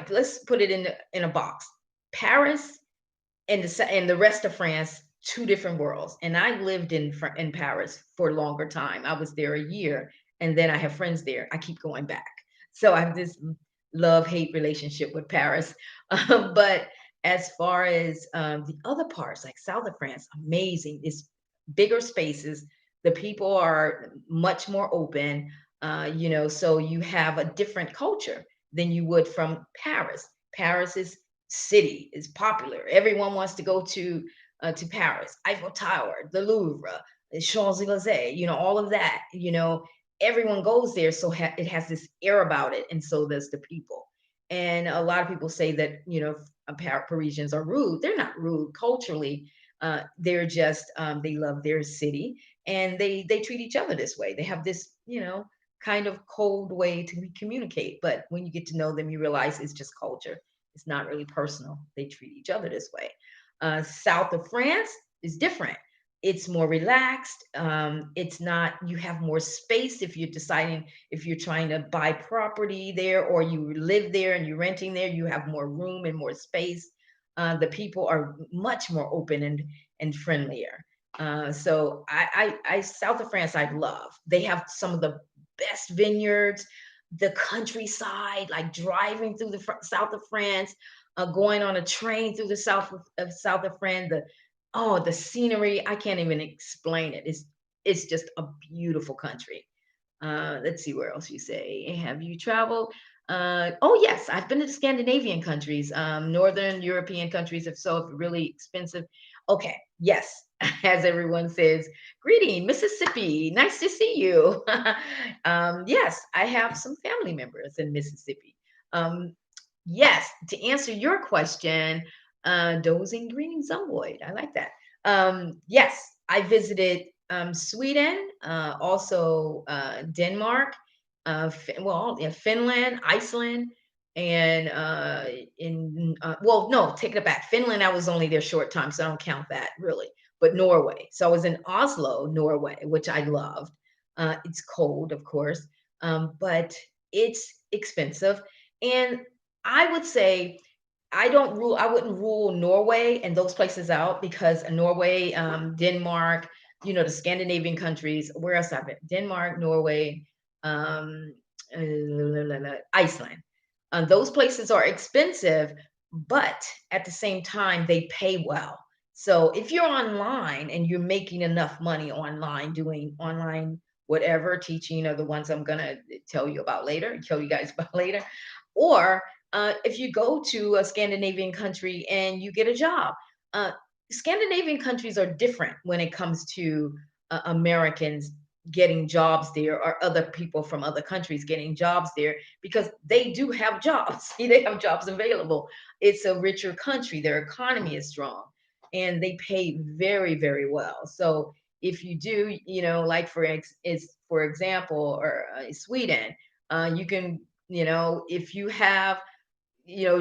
let's put it in a box. Paris and the rest of France, two different worlds. And I lived in Paris for a longer time. I was there a year, and then I have friends there. I keep going back, so I have this love hate relationship with Paris. But as far as the other parts, like south of France, amazing. It's bigger spaces. The people are much more open. So you have a different culture than you would from Paris. Paris is city is popular. Everyone wants to go to Paris, Eiffel Tower, the Louvre, the Champs Elysees. All of that. Everyone goes there, so it has this air about it, and so does the people. And a lot of people say that Parisians are rude. They're not rude culturally. They're just they love their city, and they treat each other this way. They have this kind of cold way to communicate. But when you get to know them, you realize it's just culture. It's not really personal. They treat each other this way. South of France is different. It's more relaxed. It's not, you have more space if you're deciding, if you're trying to buy property there or you live there and you're renting there, you have more room and more space. The people are much more open and friendlier. South of France, I love. They have some of the best vineyards, the countryside, like driving through the south of France, going on a train through the south of France. The scenery, I can't even explain it. It's just a beautiful country. Let's see where else you say. Have you traveled? Oh yes, I've been to the Scandinavian countries, Northern European countries. If so, if really expensive. Okay, yes, as everyone says, greeting, Mississippi. Nice to see you. Yes, I have some family members in Mississippi. Um, yes, to answer your question, dozing greeting zomboid. I like that. Yes, I visited Sweden, also Denmark, yeah, Finland, Iceland, and well, no, take it back. Finland, I was only there short time, so I don't count that really. But Norway, so I was in Oslo, Norway, which I loved. It's cold, of course, but it's expensive, and I would say I wouldn't rule Norway and those places out because Norway, Denmark, the Scandinavian countries, where else I've been? Denmark, Norway, um, Iceland. Those places are expensive, but at the same time, they pay well. So if you're online and you're making enough money online, doing online whatever, teaching are the ones I'm gonna tell you guys about later, or if you go to a Scandinavian country and you get a job, uh, Scandinavian countries are different when it comes to Americans getting jobs there or other people from other countries getting jobs there because they do have jobs. They have jobs available. It's a richer country. Their economy is strong and they pay very, very well. So if you do, like for example, or Sweden, you can, if you have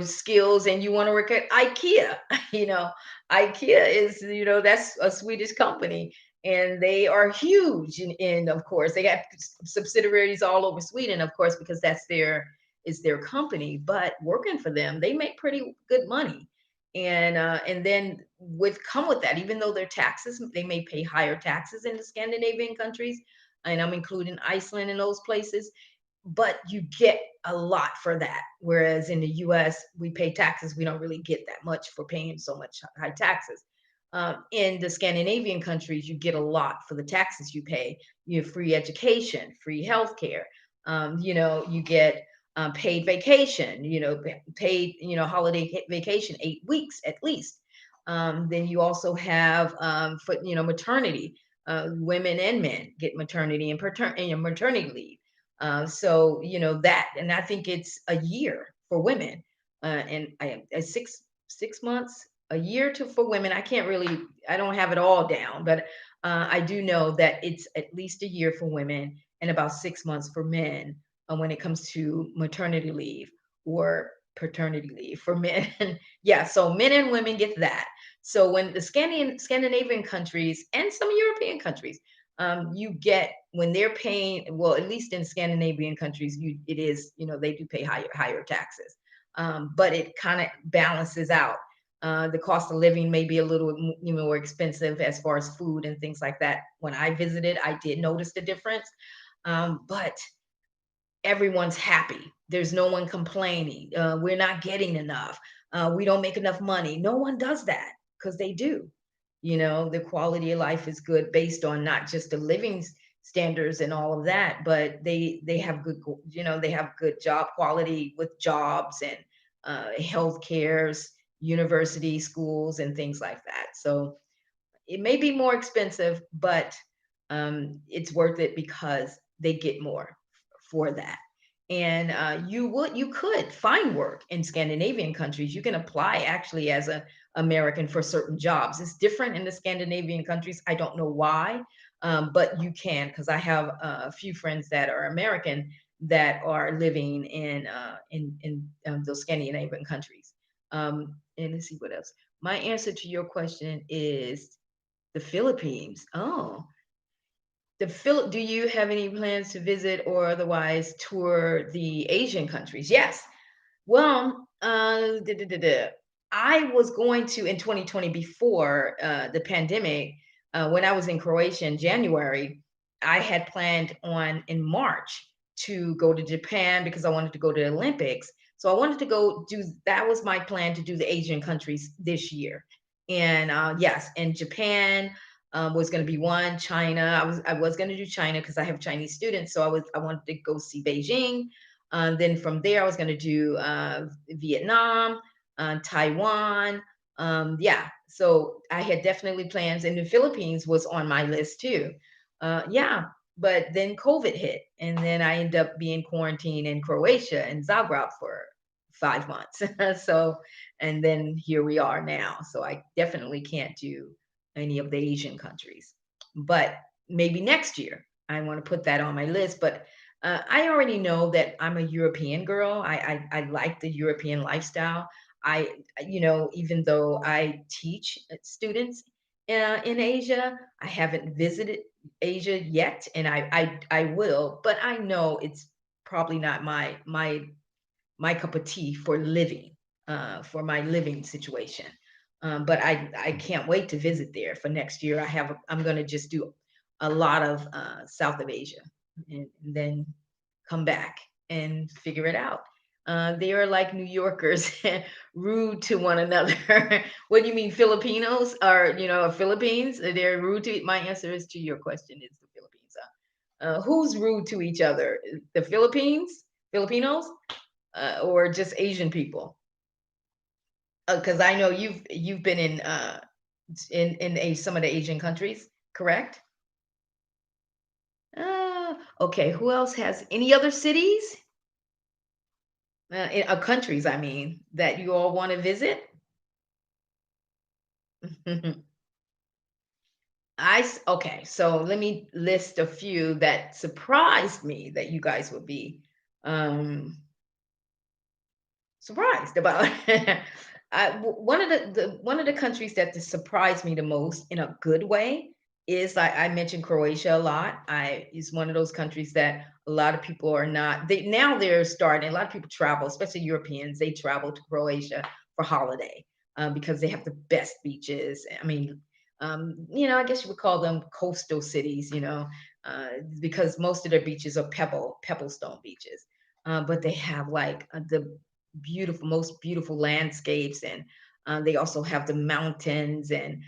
skills and you want to work at IKEA. you know, IKEA is, that's a Swedish company and they are huge. And of course, they got subsidiaries all over Sweden, of course, because is their company. But working for them, they make pretty good money. And then come with that, even though their taxes, they may pay higher taxes in the Scandinavian countries, and I'm including Iceland in those places, but you get a lot for that. Whereas in the US, we pay taxes. We don't really get that much for paying so much high taxes. In the Scandinavian countries, you get a lot for the taxes you pay. You have free education, free healthcare. You get paid vacation, paid, holiday vacation, 8 weeks at least. Then you also have for, maternity. Women and men get maternity and maternity leave. So that, and I think it's a year for women, and six months, a year to for women. I don't have it all down, but I do know that it's at least a year for women and about 6 months for men when it comes to maternity leave or paternity leave for men. Yeah, so men and women get that. So when the Scandinavian countries and some European countries, you get when they're paying, well, at least in Scandinavian countries, it is, they do pay higher taxes. But it kind of balances out. The cost of living may be a little more expensive as far as food and things like that. When I visited, I did notice the difference. But everyone's happy. There's no one complaining. We're not getting enough. We don't make enough money. No one does that because they do. The quality of life is good based on not just the living standards and all of that, but they have good, they have good job quality with jobs and health cares, university schools, and things like that. So it may be more expensive, but it's worth it because they get more for that. And you could find work in Scandinavian countries. You can apply actually as a American for certain jobs. It's different in the Scandinavian countries. I don't know why, but you can, because I have a few friends that are American that are living in those Scandinavian countries. And let's see what else. My answer to your question is the Philippines. Oh, do you have any plans to visit or otherwise tour the Asian countries? Yes. Well, I was going to in 2020 before the pandemic, when I was in Croatia in January, I had planned on in March to go to Japan because I wanted to go to the Olympics. So I wanted to go do that was my plan to do the Asian countries this year. And yes, in Japan, was going to be one. China. I was going to do China because I have Chinese students, so I wanted to go see Beijing. Then from there, I was going to do Vietnam, Taiwan. Yeah, so I had definitely plans, and the Philippines was on my list too. Yeah, but then COVID hit, and then I ended up being quarantined in Croatia and Zagreb for 5 months. So, and then here we are now. So I definitely can't do any of the Asian countries. But maybe next year, I want to put that on my list. But I already know that I'm a European girl. I like the European lifestyle. Even though I teach students in Asia, I haven't visited Asia yet, and I will. But I know it's probably not my cup of tea for my living situation. But I can't wait to visit there for next year. I'm going to just do a lot of South of Asia, and then come back and figure it out. They are like New Yorkers, rude to one another. What do you mean, Filipinos are, Philippines? They're rude to. My answer is to your question is the Philippines. Who's rude to each other? The Filipinos, or just Asian people? Because I know you've been in some of the Asian countries, correct? Okay. Who else has any other cities? Countries, I mean, that you all want to visit? Okay. So let me list a few that surprised me that you guys would be um, surprised about. One of one of the countries that surprised me the most in a good way is I mentioned Croatia a lot. I is one of those countries that a lot of people are not. They're starting. A lot of people travel, especially Europeans. They travel to Croatia for holiday because they have the best beaches. I mean, I guess you would call them coastal cities. Uh, because most of their beaches are pebblestone beaches, but they have like the most beautiful landscapes, and they also have the mountains, and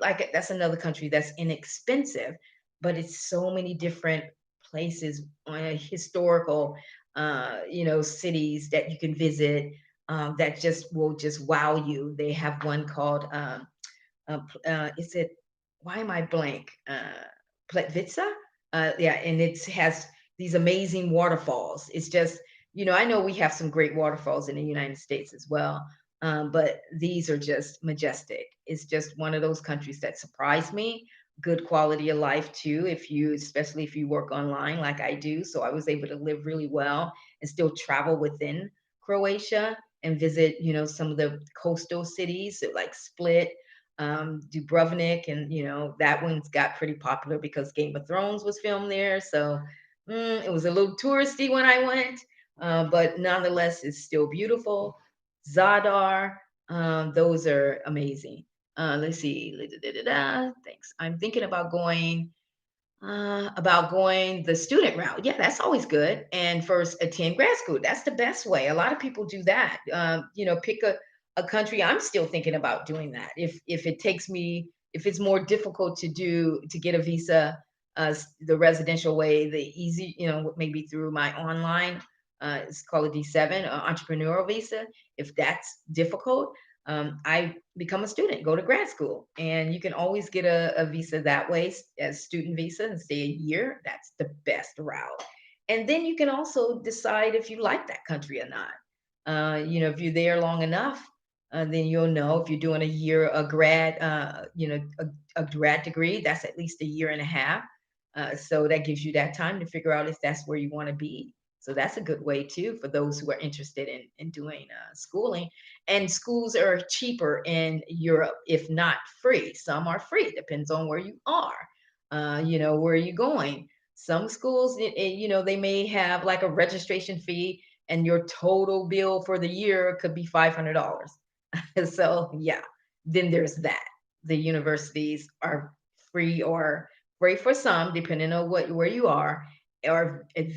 like that's another country that's inexpensive, but it's so many different places on a historical cities that you can visit, that just will just wow you. They have one called is it why am I blank? Pletvitsa? Yeah, and it has these amazing waterfalls. It's just, I know we have some great waterfalls in the United States as well, but these are just majestic. It's just one of those countries that surprised me. Good quality of life too, especially if you work online like I do. So I was able to live really well and still travel within Croatia and visit, some of the coastal cities like Split, Dubrovnik, and that one's got pretty popular because Game of Thrones was filmed there. So it was a little touristy when I went, but nonetheless, it's still beautiful. Zadar, those are amazing. Let's see. Thanks. I'm thinking about going the student route. Yeah, that's always good. And first attend grad school. That's the best way. A lot of people do that. Pick a country. I'm still thinking about doing that. If it's more difficult to get a visa, the residential way, the easy, maybe through my online, it's called a D7, entrepreneurial visa. If that's difficult, I become a student, go to grad school, and you can always get a visa that way, as student visa, and stay a year. That's the best route. And then you can also decide if you like that country or not. If you're there long enough, then you'll know if you're doing a year, a grad degree, that's at least a year and a half. So that gives you that time to figure out if that's where you want to be. So that's a good way too for those who are interested in doing schooling. And schools are cheaper in Europe, if not free. Some are free, depends on where you are. Where are you going? Some schools, they may have like a registration fee, and your total bill for the year could be $500. So yeah, then there's that. The universities are free or free for some, depending on where you are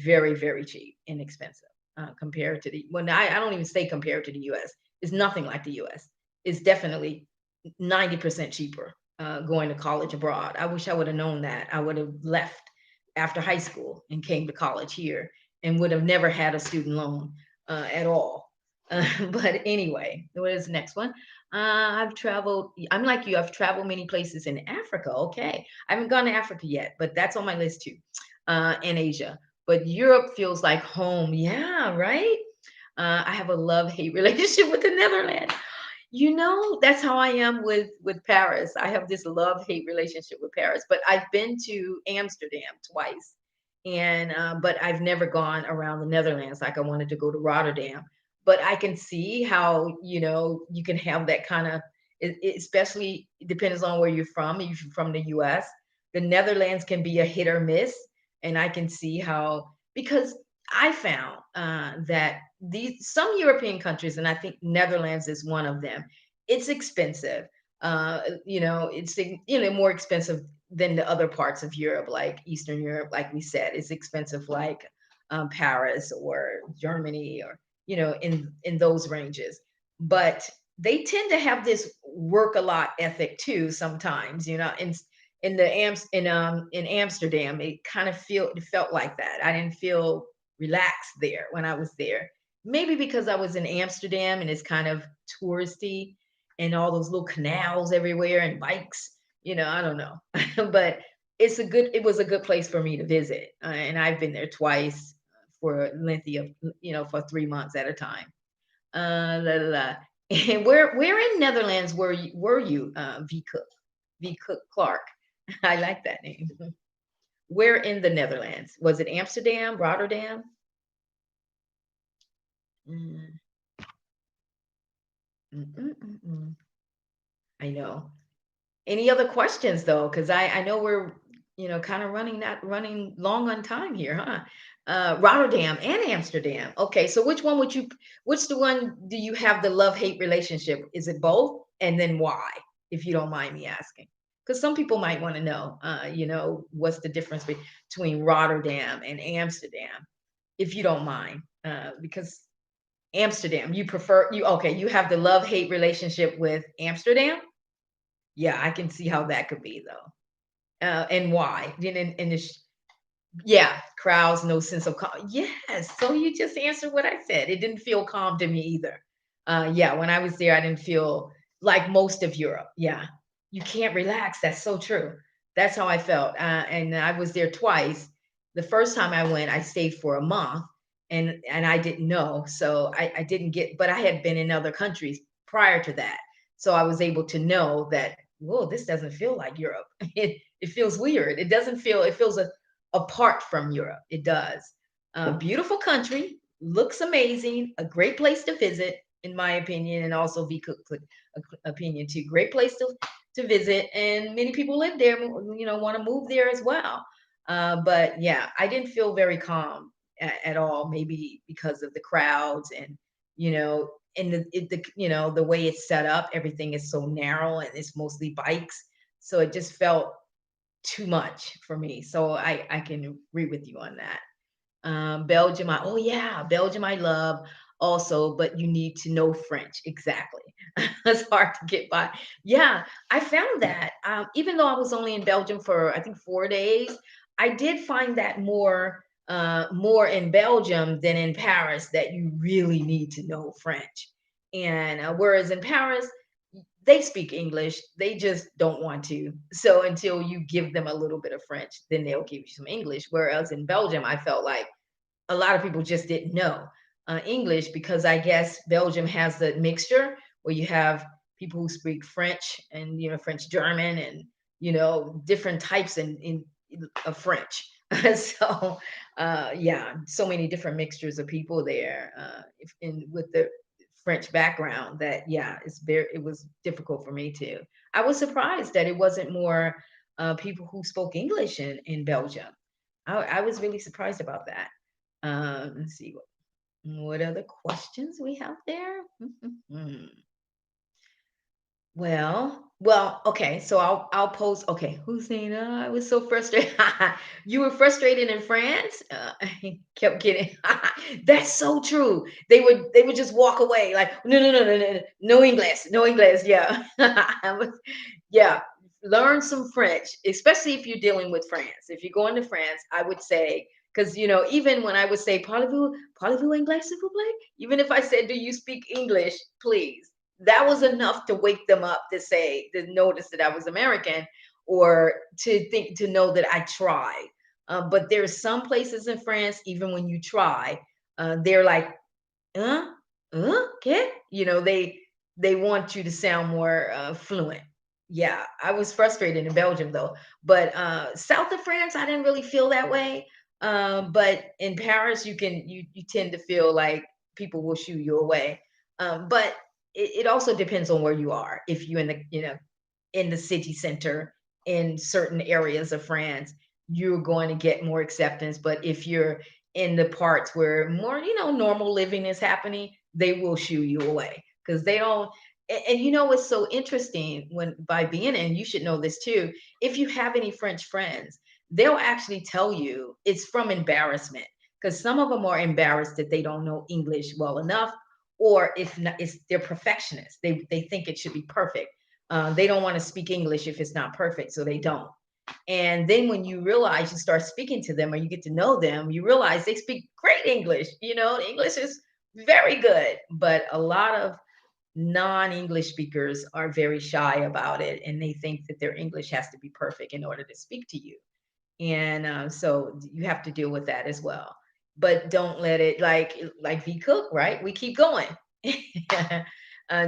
very, very cheap, inexpensive, compared to I don't even say compared to the US. It's nothing like the US. It's definitely 90% cheaper going to college abroad. I wish I would have known that. I would have left after high school and came to college here and would have never had a student loan at all. But anyway, what is the next one? I've traveled, I'm like you, I've traveled many places in Africa. Okay. I haven't gone to Africa yet, but that's on my list too, in Asia. But Europe feels like home. Yeah, right? I have a love hate relationship with the Netherlands. That's how I am with Paris. I have this love-hate relationship with Paris, but I've been to Amsterdam twice, and but I've never gone around the Netherlands. Like I wanted to go to Rotterdam, but I can see how you can have that kind of, especially it depends on where you're from. If you're from the U.S., the Netherlands can be a hit or miss, and I can see how because I found that these some European countries, and I think Netherlands is one of them. It's expensive. More expensive than the other parts of Europe, like Eastern Europe. Like we said, it's expensive, like Paris or Germany, or in those ranges. But they tend to have this work a lot ethic too. Sometimes, in Amsterdam, it felt like that. I didn't feel relaxed there when I was there. Maybe because I was in Amsterdam and it's kind of touristy and all those little canals everywhere and bikes. I don't know. But it was a good place for me to visit. And I've been there twice for a lengthy of, for 3 months at a time. La, la, la. And where in Netherlands were you, V Cook? V Cook Clark. I like that name. Where in the Netherlands? Was it Amsterdam, Rotterdam? Mm, mm. I know. Any other questions though? Because I know we're kind of running not running long on time here, huh? Rotterdam and Amsterdam. Okay, so which the one do you have the love hate relationship? Is it both? And then why, if you don't mind me asking? Because some people might want to know, what's the difference between Rotterdam and Amsterdam, if you don't mind, because Amsterdam, you have the love hate relationship with Amsterdam. Yeah, I can see how that could be though. And why? Then in the yeah, crowds, no sense of calm. Yes, so you just answered what I said. It didn't feel calm to me either. Yeah, when I was there, I didn't feel like most of Europe. Yeah, you can't relax. That's so true. That's how I felt. And I was there twice. The first time I went, I stayed for a month, and I didn't know, so I didn't get. But I had been in other countries prior to that, so I was able to know that. Whoa, this doesn't feel like Europe. It feels weird. It doesn't feel. It feels apart from Europe. It does. Beautiful country, looks amazing, a great place to visit, in my opinion, and also V Cook's opinion too. Great place to visit, and many people live there. Want to move there as well. But yeah, I didn't feel very calm at all. Maybe because of the crowds and you know, and the way it's set up. Everything is so narrow and it's mostly bikes, so it just felt too much for me. So I can agree with you on that. Belgium, oh yeah, Belgium I love also, but you need to know French. Exactly. It's hard to get by. Yeah, I found that even though I was only in Belgium for I think 4 days, I did find that more in Belgium than in Paris that you really need to know French. And whereas in Paris, they speak English, they just don't want to. So until you give them a little bit of French, then they'll give you some English. Whereas in Belgium, I felt like a lot of people just didn't know English because I guess Belgium has the mixture where you have people who speak French and French German and different types of French. So yeah, so many different mixtures of people there with the French background that yeah, it was difficult for me too. I was surprised that it wasn't more people who spoke English in Belgium. I was really surprised about that. Let's see what other questions we have there. Well, okay. So I'll post. Okay, who's saying? I was so frustrated. You were frustrated in France. I kept getting. That's so true. They would just walk away like no no no no no no English no English. Yeah, I was, yeah. learn some French, especially if you're dealing with France. If you're going to France, I would say, because even when I would say parlez-vous anglais, s'il vous plaît? Even if I said, do you speak English, please? That was enough to wake them up to say, to notice that I was American, or to know that I tried. But there's some places in France, even when you try, they're like, huh? Okay. They want you to sound more fluent. Yeah, I was frustrated in Belgium though. But south of France, I didn't really feel that way. But in Paris, you tend to feel like people will shoo you away. But it also depends on where you are. If you're in the city center in certain areas of France, you're going to get more acceptance. But if you're in the parts where more, normal living is happening, they will shoo you away because they don't. And what's so interesting when by being and you should know this too, if you have any French friends, they'll actually tell you it's from embarrassment because some of them are embarrassed that they don't know English well enough, or if not, it's they're perfectionists. They think it should be perfect. They don't want to speak English if it's not perfect, so they don't. And then when you realize you start speaking to them or you get to know them, you realize they speak great English. English is very good, but a lot of non-English speakers are very shy about it, and they think that their English has to be perfect in order to speak to you. And so you have to deal with that as well. But don't let it like V Cook, right? We keep going.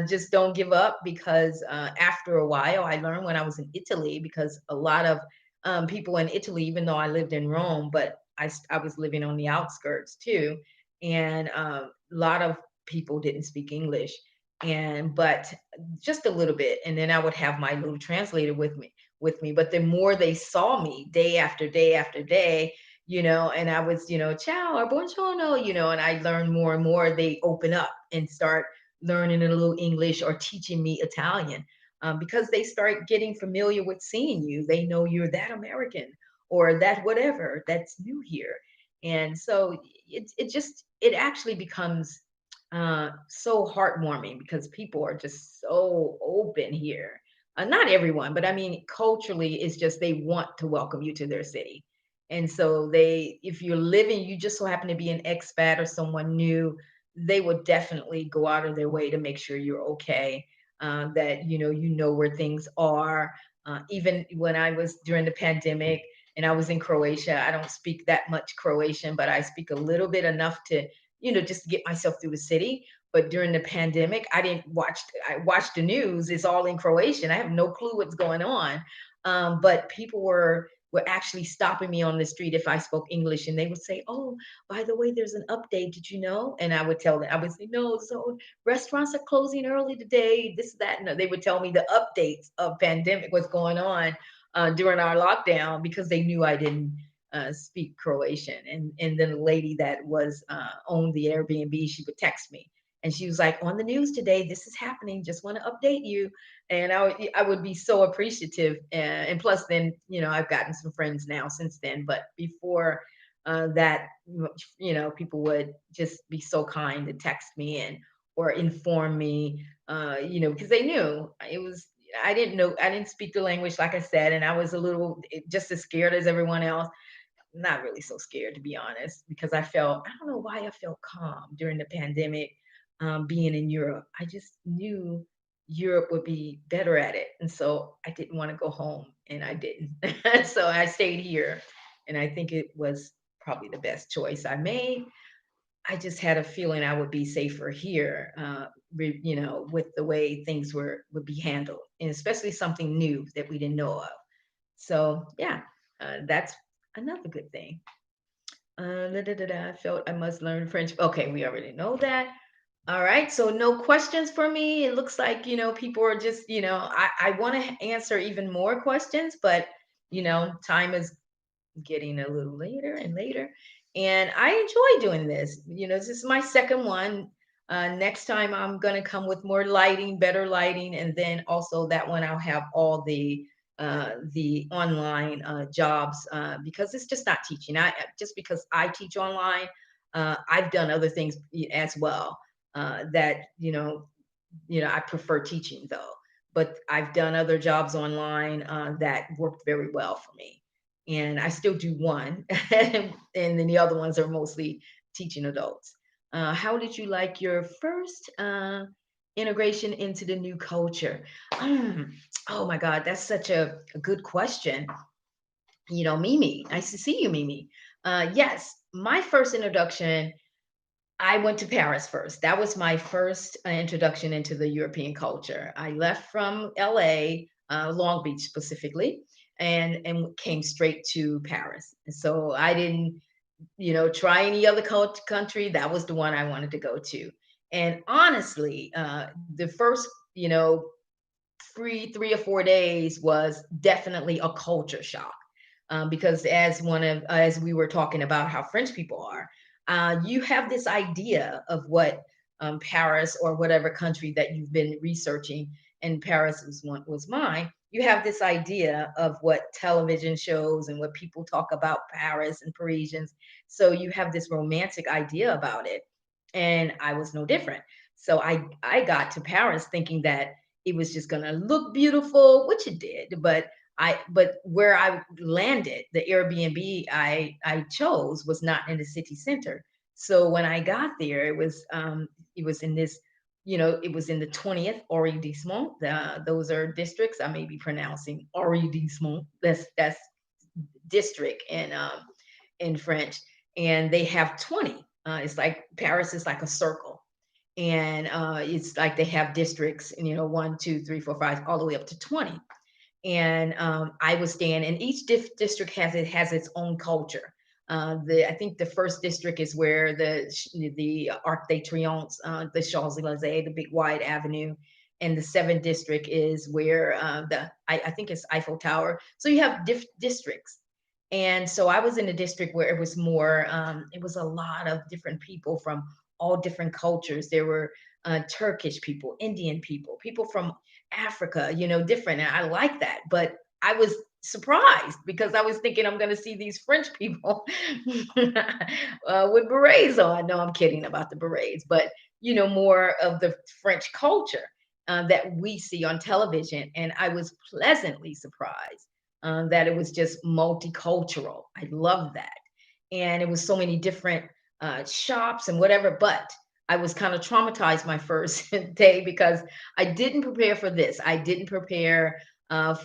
Just don't give up because after a while, I learned when I was in Italy because a lot of people in Italy, even though I lived in Rome, but I was living on the outskirts too, and a lot of people didn't speak English, and but just a little bit, and then I would have my little translator with me. But the more they saw me day after day after day, and I was, ciao or buongiorno, and I learned more and more, they open up and start learning a little English or teaching me Italian, because they start getting familiar with seeing you. They know you're that American or that whatever that's new here. And so it actually becomes so heartwarming because people are just so open here. Not everyone, but I mean, culturally, it's just they want to welcome you to their city. And so if you're living, you just so happen to be an expat or someone new, they will definitely go out of their way to make sure you're okay, that you know where things are. Even when I was during the pandemic and I was in Croatia, I don't speak that much Croatian, but I speak a little bit enough to just to get myself through the city. But during the pandemic, I watched the news. It's all in Croatian. I have no clue what's going on. But people were actually stopping me on the street if I spoke English, and they would say, "Oh, by the way, there's an update. Did you know?" And I would tell them, I would say, "No, so restaurants are closing early today. This, that." No, they would tell me the updates of pandemic, what's going on during our lockdown, because they knew I didn't speak Croatian. And then the lady that was owned the Airbnb, she would text me, and she was like, "On the news today, this is happening. Just want to update you." And I would be so appreciative. And plus, then I've gotten some friends now since then. But before that, people would just be so kind to text me and or inform me, because they knew it was. I didn't speak the language, like I said, and I was a little just as scared as everyone else. Not really so scared, to be honest, because I don't know why I felt calm during the pandemic, being in Europe. I just knew Europe would be better at it. And so I didn't want to go home, and I didn't. So I stayed here. And I think it was probably the best choice I made. I just had a feeling I would be safer here, with the way things would be handled, and especially something new that we didn't know of. So yeah, that's another good thing. I felt I must learn French. Okay, we already know that. All right, so no questions for me. It looks like people are just I want to answer even more questions, but time is getting a little later and later. And I enjoy doing this. This is my second one. Next time I'm going to come with more lighting, better lighting, and then also that one I'll have all the online jobs, because it's just not teaching. I just because I teach online, I've done other things as well, that I prefer teaching though. but I've done other jobs online that worked very well for me. And I still do one, and then the other ones are mostly teaching adults. How did you like your first integration into the new culture? Um, oh my God, that's such a good question. Mimi, nice to see you, Mimi. Yes, my first introduction, I went to Paris first. That was my first introduction into the European culture. I left from LA, Long Beach specifically, and came straight to Paris. And so I didn't, try any other country. That was the one I wanted to go to. And honestly, the first, 3 or 4 days was definitely a culture shock, because as we were talking about how French people are, you have this idea of what Paris or whatever country that you've been researching, and Paris was mine. You have this idea of what television shows and what people talk about Paris and Parisians. So you have this romantic idea about it, and I was no different. So I got to Paris thinking that it was just gonna look beautiful, which it did, but where I landed, the Airbnb I chose was not in the city center. So when I got there, it was in this, it was in the 20th arrondissement. Those are districts. I may be pronouncing arrondissement. That's district in French, and they have 20. It's like Paris is like a circle, and it's like they have districts, and 1, 2, 3, 4, 5, all the way up to 20. And I was staying, and each district has its own culture. I think the first district is where the Arc de Triomphe, the Champs Elysees, the big wide avenue, and the seventh district is where I think it's Eiffel Tower. So you have districts, and so I was in a district where it was more. It was a lot of different people from all different cultures. There were Turkish people, Indian people, people from Africa, different. And I like that. But I was surprised because I was thinking I'm going to see these French people with berets on. No, I'm kidding about the berets, but, more of the French culture that we see on television. And I was pleasantly surprised that it was just multicultural. I love that. And it was so many different shops and whatever. But I was kind of traumatized my first day because I didn't prepare for this. I didn't prepare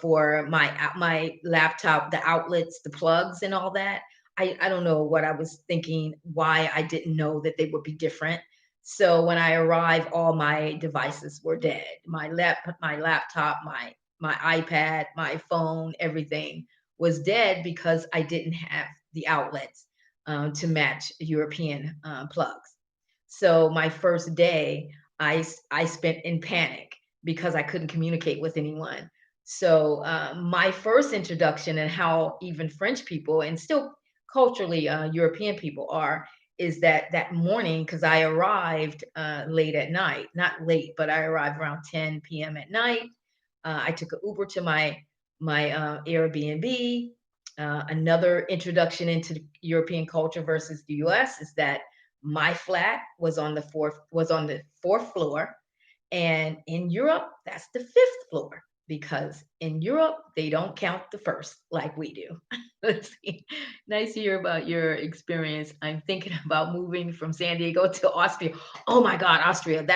for my laptop, the outlets, the plugs, and all that. I don't know what I was thinking, why I didn't know that they would be different. So when I arrived, all my devices were dead. My laptop, my iPad, my phone, everything was dead because I didn't have the outlets to match European plugs. So my first day, I spent in panic because I couldn't communicate with anyone. So my first introduction and how even French people and still culturally European people are is that morning, because I arrived late at night, not late, but I arrived around 10 p.m. at night. I took an Uber to my Airbnb. Another introduction into the European culture versus the U.S. is that my flat was on the fourth floor, and in Europe, that's the fifth floor because in Europe they don't count the first like we do. Let's see. Nice to hear about your experience. I'm thinking about moving from San Diego to Austria. Oh my God, Austria!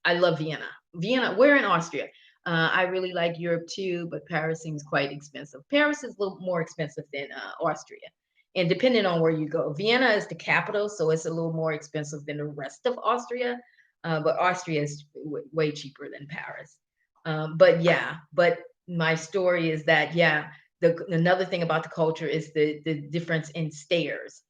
I love Vienna. Vienna. We're in Austria. I really like Europe too, but Paris seems quite expensive. Paris is a little more expensive than Austria. And depending on where you go, Vienna is the capital, so it's a little more expensive than the rest of Austria. But Austria is way cheaper than Paris. But yeah, but my story is that, yeah, another thing about the culture is the difference in stairs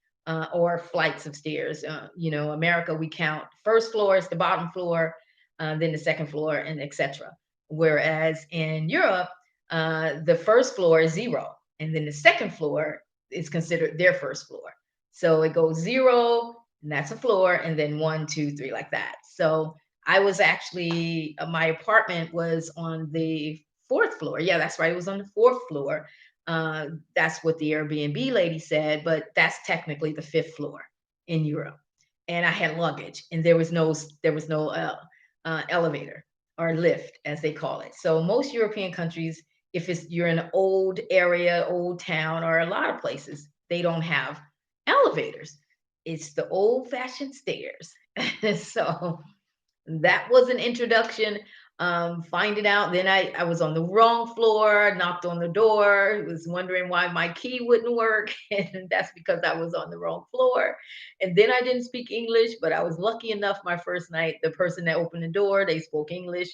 or flights of stairs. America, we count first floor is the bottom floor, then the second floor, and etc. Whereas in Europe, the first floor is zero, and then the second floor is considered their first floor. So it goes zero, and that's a floor, and then 1, 2, 3, like that. So I was actually, my apartment was on the fourth floor. Yeah, that's right. It was on the fourth floor. That's what the Airbnb lady said, but that's technically the fifth floor in Europe. And I had luggage, and there was no elevator. or lift, as they call it. So most European countries, if it's you're in an old area, old town, or a lot of places, they don't have elevators. It's the old-fashioned stairs. So that was an introduction. Finding out, then I was on the wrong floor, knocked on the door, was wondering why my key wouldn't work, and that's because I was on the wrong floor. And then I didn't speak English, but I was lucky enough my first night, the person that opened the door, they spoke English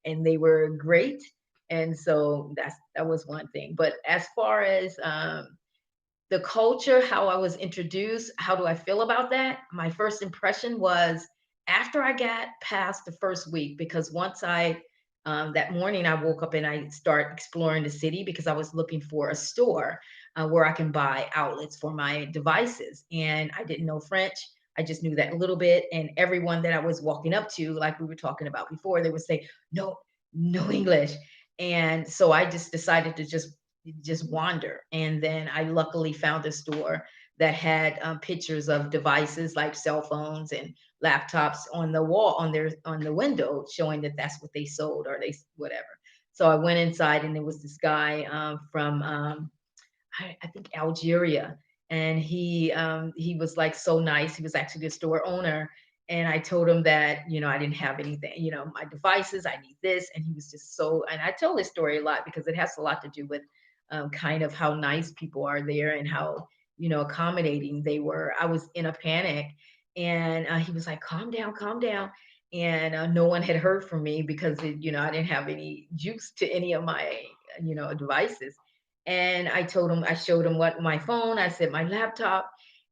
and they were great. And so that was one thing. But as far as the culture, how I was introduced, how do I feel about that? My first impression was after I got past the first week, because once that morning I woke up and I start exploring the city because I was looking for a store where I can buy outlets for my devices. And I didn't know French. I just knew that a little bit. And everyone that I was walking up to, like we were talking about before, they would say, no, no English. And so I just decided to just wander. And then I luckily found a store that had pictures of devices like cell phones and laptops on the wall on the window, showing that that's what they sold or whatever. So I went inside, and there was this guy from I think Algeria, and he was like so nice. He was actually the store owner, and I told him that I didn't have anything, my devices. I need this, and he was just so. And I tell this story a lot because it has a lot to do with kind of how nice people are there and how accommodating they were. I was in a panic, and he was like, calm down." And no one had heard from me because I didn't have any juice to any of my devices. And I showed him what my phone, I said my laptop,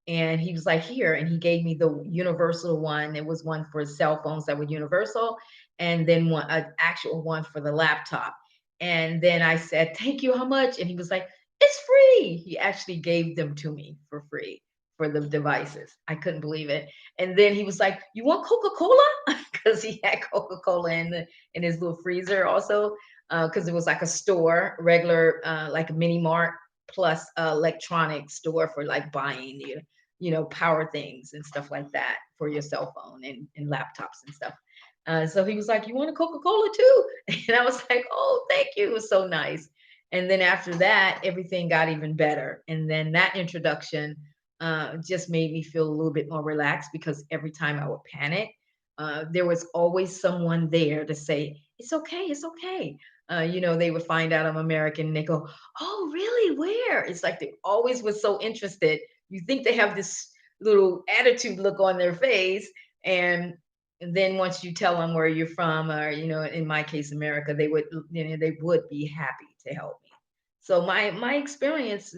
and he was like, here. And he gave me the universal one. It was one for cell phones that were universal, and then an actual one for the laptop. And then I said, thank you, how much? And he was like, it's free. He actually gave them to me for free for the devices. I couldn't believe it. And then he was like, you want Coca-Cola? Because he had Coca-Cola in his little freezer also, because it was like a store, regular, like a mini mart plus electronic store for like buying power things and stuff like that for your cell phone and laptops and stuff. So he was like, "You want a Coca Cola too?" And I was like, "Oh, thank you." It was so nice. And then after that, everything got even better. And then that introduction just made me feel a little bit more relaxed because every time I would panic, there was always someone there to say, "It's okay, it's okay." They would find out I'm American and they go, "Oh, really? Where?" It's like they always was so interested. You think they have this little attitude look on their face, and and then once you tell them where you're from, or in my case, America, they would be happy to help me. So my experience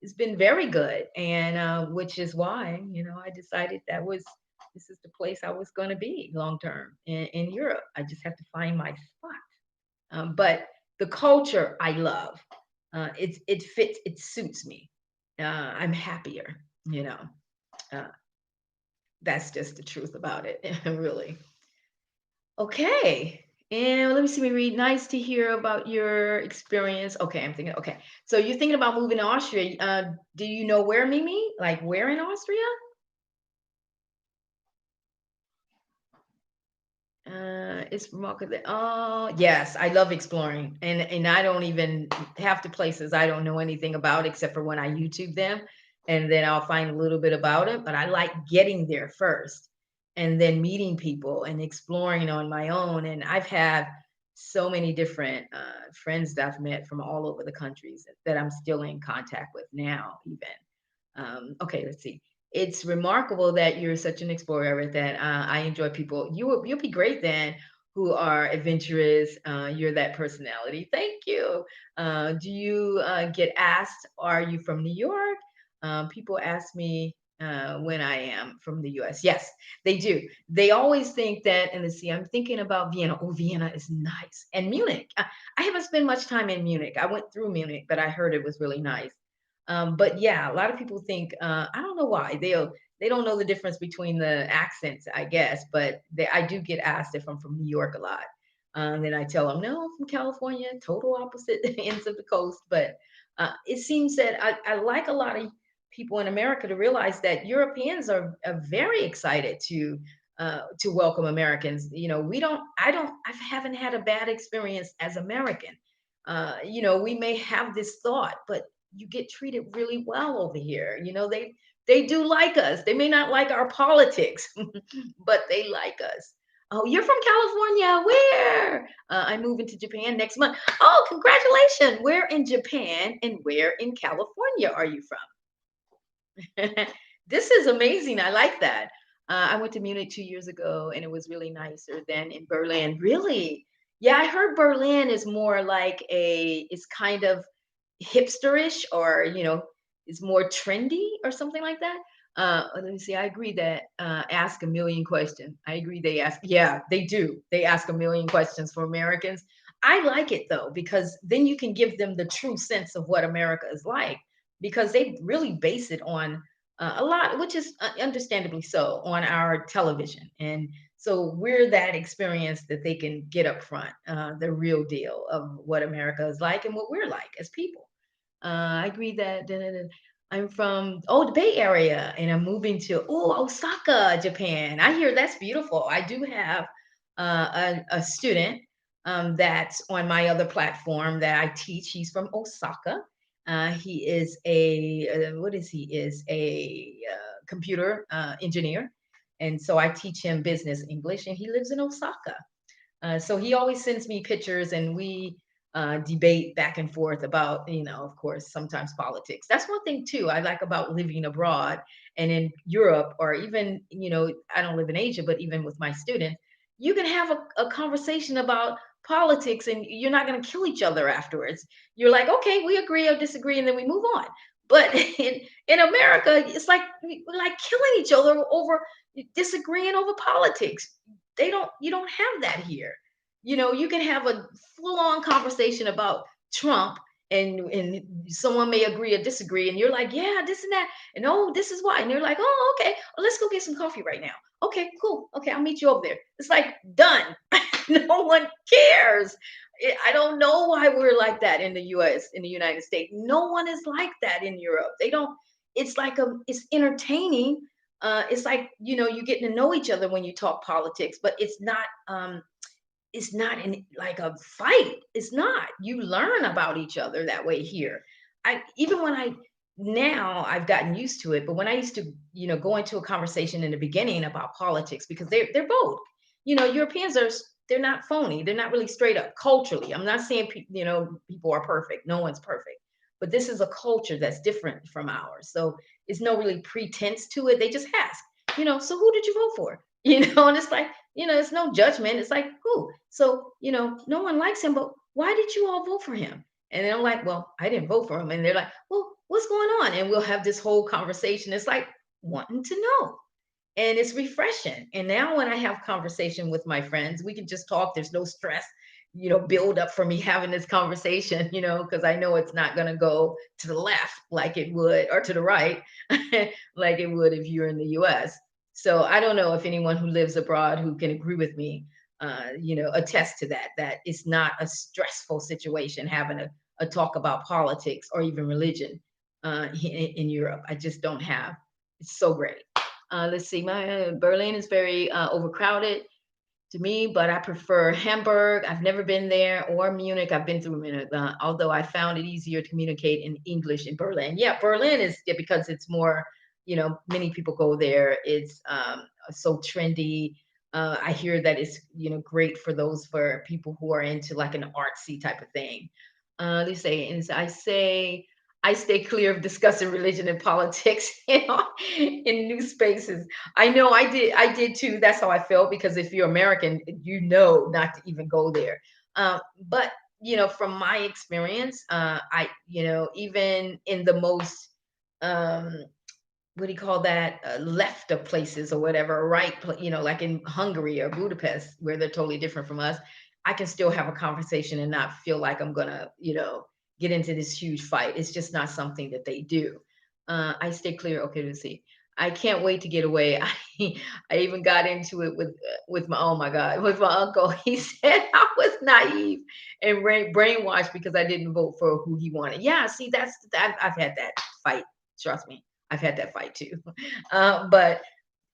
has been very good, and which is why I decided this is the place I was going to be long term in Europe. I just have to find my spot. But the culture I love. It fits. It suits me. I'm happier. You know, uh, that's just the truth about it. Really. Okay. And let me see. Me read. Nice to hear about your experience. Okay, I'm thinking. Okay, so you're thinking about moving to Austria. Do you know where, Mimi? Like where in Austria? It's remarkable. Oh, yes, I love exploring, and I don't even half the places I don't know anything about except for when I YouTube them, and then I'll find a little bit about it. But I like getting there first, and then meeting people and exploring on my own. And I've had so many different friends that I've met from all over the countries that I'm still in contact with now, even. Okay, let's see. It's remarkable that you're such an explorer that I enjoy people. You'll be great then who are adventurous. You're that personality. Thank you. Do you get asked, are you from New York? People ask me when I am from the US. Yes, they do. They always think that, and let's see, I'm thinking about Vienna. Oh, Vienna is nice. And Munich. I haven't spent much time in Munich. I went through Munich, but I heard it was really nice. But yeah, a lot of people think I don't know why they don't know the difference between the accents, I guess. But I do get asked if I'm from New York a lot. Then I tell them no, I'm from California, total opposite ends of the coast. But it seems that I like a lot of people in America to realize that Europeans are very excited to to welcome Americans. We don't. I haven't had a bad experience as American. We may have this thought, but you get treated really well over here. They do like us. They may not like our politics, but they like us. Oh, you're from California. Where? I'm moving to Japan next month. Oh, congratulations. Where in Japan and where in California are you from? This is amazing. I like that. I went to Munich 2 years ago and it was really nicer than in Berlin. Really? Yeah, I heard Berlin is more like it's kind of hipsterish, or is more trendy or something like that. Let me see. I agree that ask a million questions. I agree they ask. Yeah, they do. They ask a million questions for Americans. I like it though, because then you can give them the true sense of what America is like, because they really base it on a lot, which is understandably so, on our television. And so we're that experience that they can get up front, the real deal of what America is like and what we're like as people. I agree that I'm from the Bay Area and I'm moving to Osaka, Japan. I hear that's beautiful. I do have a student that's on my other platform that I teach. He's from Osaka. He is what is he? Is a computer engineer, and so I teach him business English, and he lives in Osaka. So he always sends me pictures, and we debate back and forth about, of course, sometimes politics. That's one thing too I like about living abroad and in Europe, or even, I don't live in Asia, but even with my students, you can have a conversation about politics, and you're not going to kill each other afterwards. You're like, okay, we agree or disagree, and then we move on. But in America, it's like we're like killing each other over disagreeing over politics. You don't have that here. You can have a full-on conversation about Trump, and someone may agree or disagree, and you're like, yeah, this and that, and oh, this is why. And they're like, oh, okay, well, let's go get some coffee right now. Okay, cool. Okay, I'll meet you over there. It's like done. No one cares. I don't know why we're like that in the US, in the United States. No one is like that in Europe. They don't. It's like it's entertaining. It's like, you're getting to know each other when you talk politics, but it's not in like a fight. It's not. You learn about each other that way here. I even when I Now I've gotten used to it, but when I used to, go into a conversation in the beginning about politics, because they're both, Europeans they're not phony. They're not really straight up culturally. I'm not saying people are perfect. No one's perfect. But this is a culture that's different from ours. So it's no really pretense to it. They just ask, so who did you vote for? And it's like, it's no judgment. It's like, who? So, no one likes him, but why did you all vote for him? And then I'm like, well, I didn't vote for him. And they're like, well, what's going on? And we'll have this whole conversation. It's like wanting to know. And it's refreshing. And now when I have conversation with my friends, we can just talk. There's no stress, build up for me having this conversation, because I know it's not going to go to the left like it would, or to the right like it would if you're in the US. So I don't know if anyone who lives abroad who can agree with me, attest to that it's not a stressful situation having a talk about politics or even religion in Europe. I just don't have. It's so great. Let's see, my Berlin is very overcrowded to me, but I prefer Hamburg. I've never been there, or Munich. I've been through Munich, although I found it easier to communicate in English in Berlin. Yeah, Berlin is, yeah, because it's more, many people go there. It's so trendy. I hear that it's, great for people who are into like an artsy type of thing. They say, and I stay clear of discussing religion and politics in new spaces. I know I did too. That's how I felt, because if you're American, not to even go there. But from my experience, even in the most what do you call that, left of places or whatever, right, like in Hungary or Budapest, where they're totally different from us, I can still have a conversation and not feel like I'm gonna, get into this huge fight. It's just not something that they do. I stay clear. Okay, let's see. I can't wait to get away. I even got into it with my, oh my God, with my uncle. He said I was naive and brainwashed because I didn't vote for who he wanted. Yeah, see, I've had that fight. Trust me, I've had that fight too. But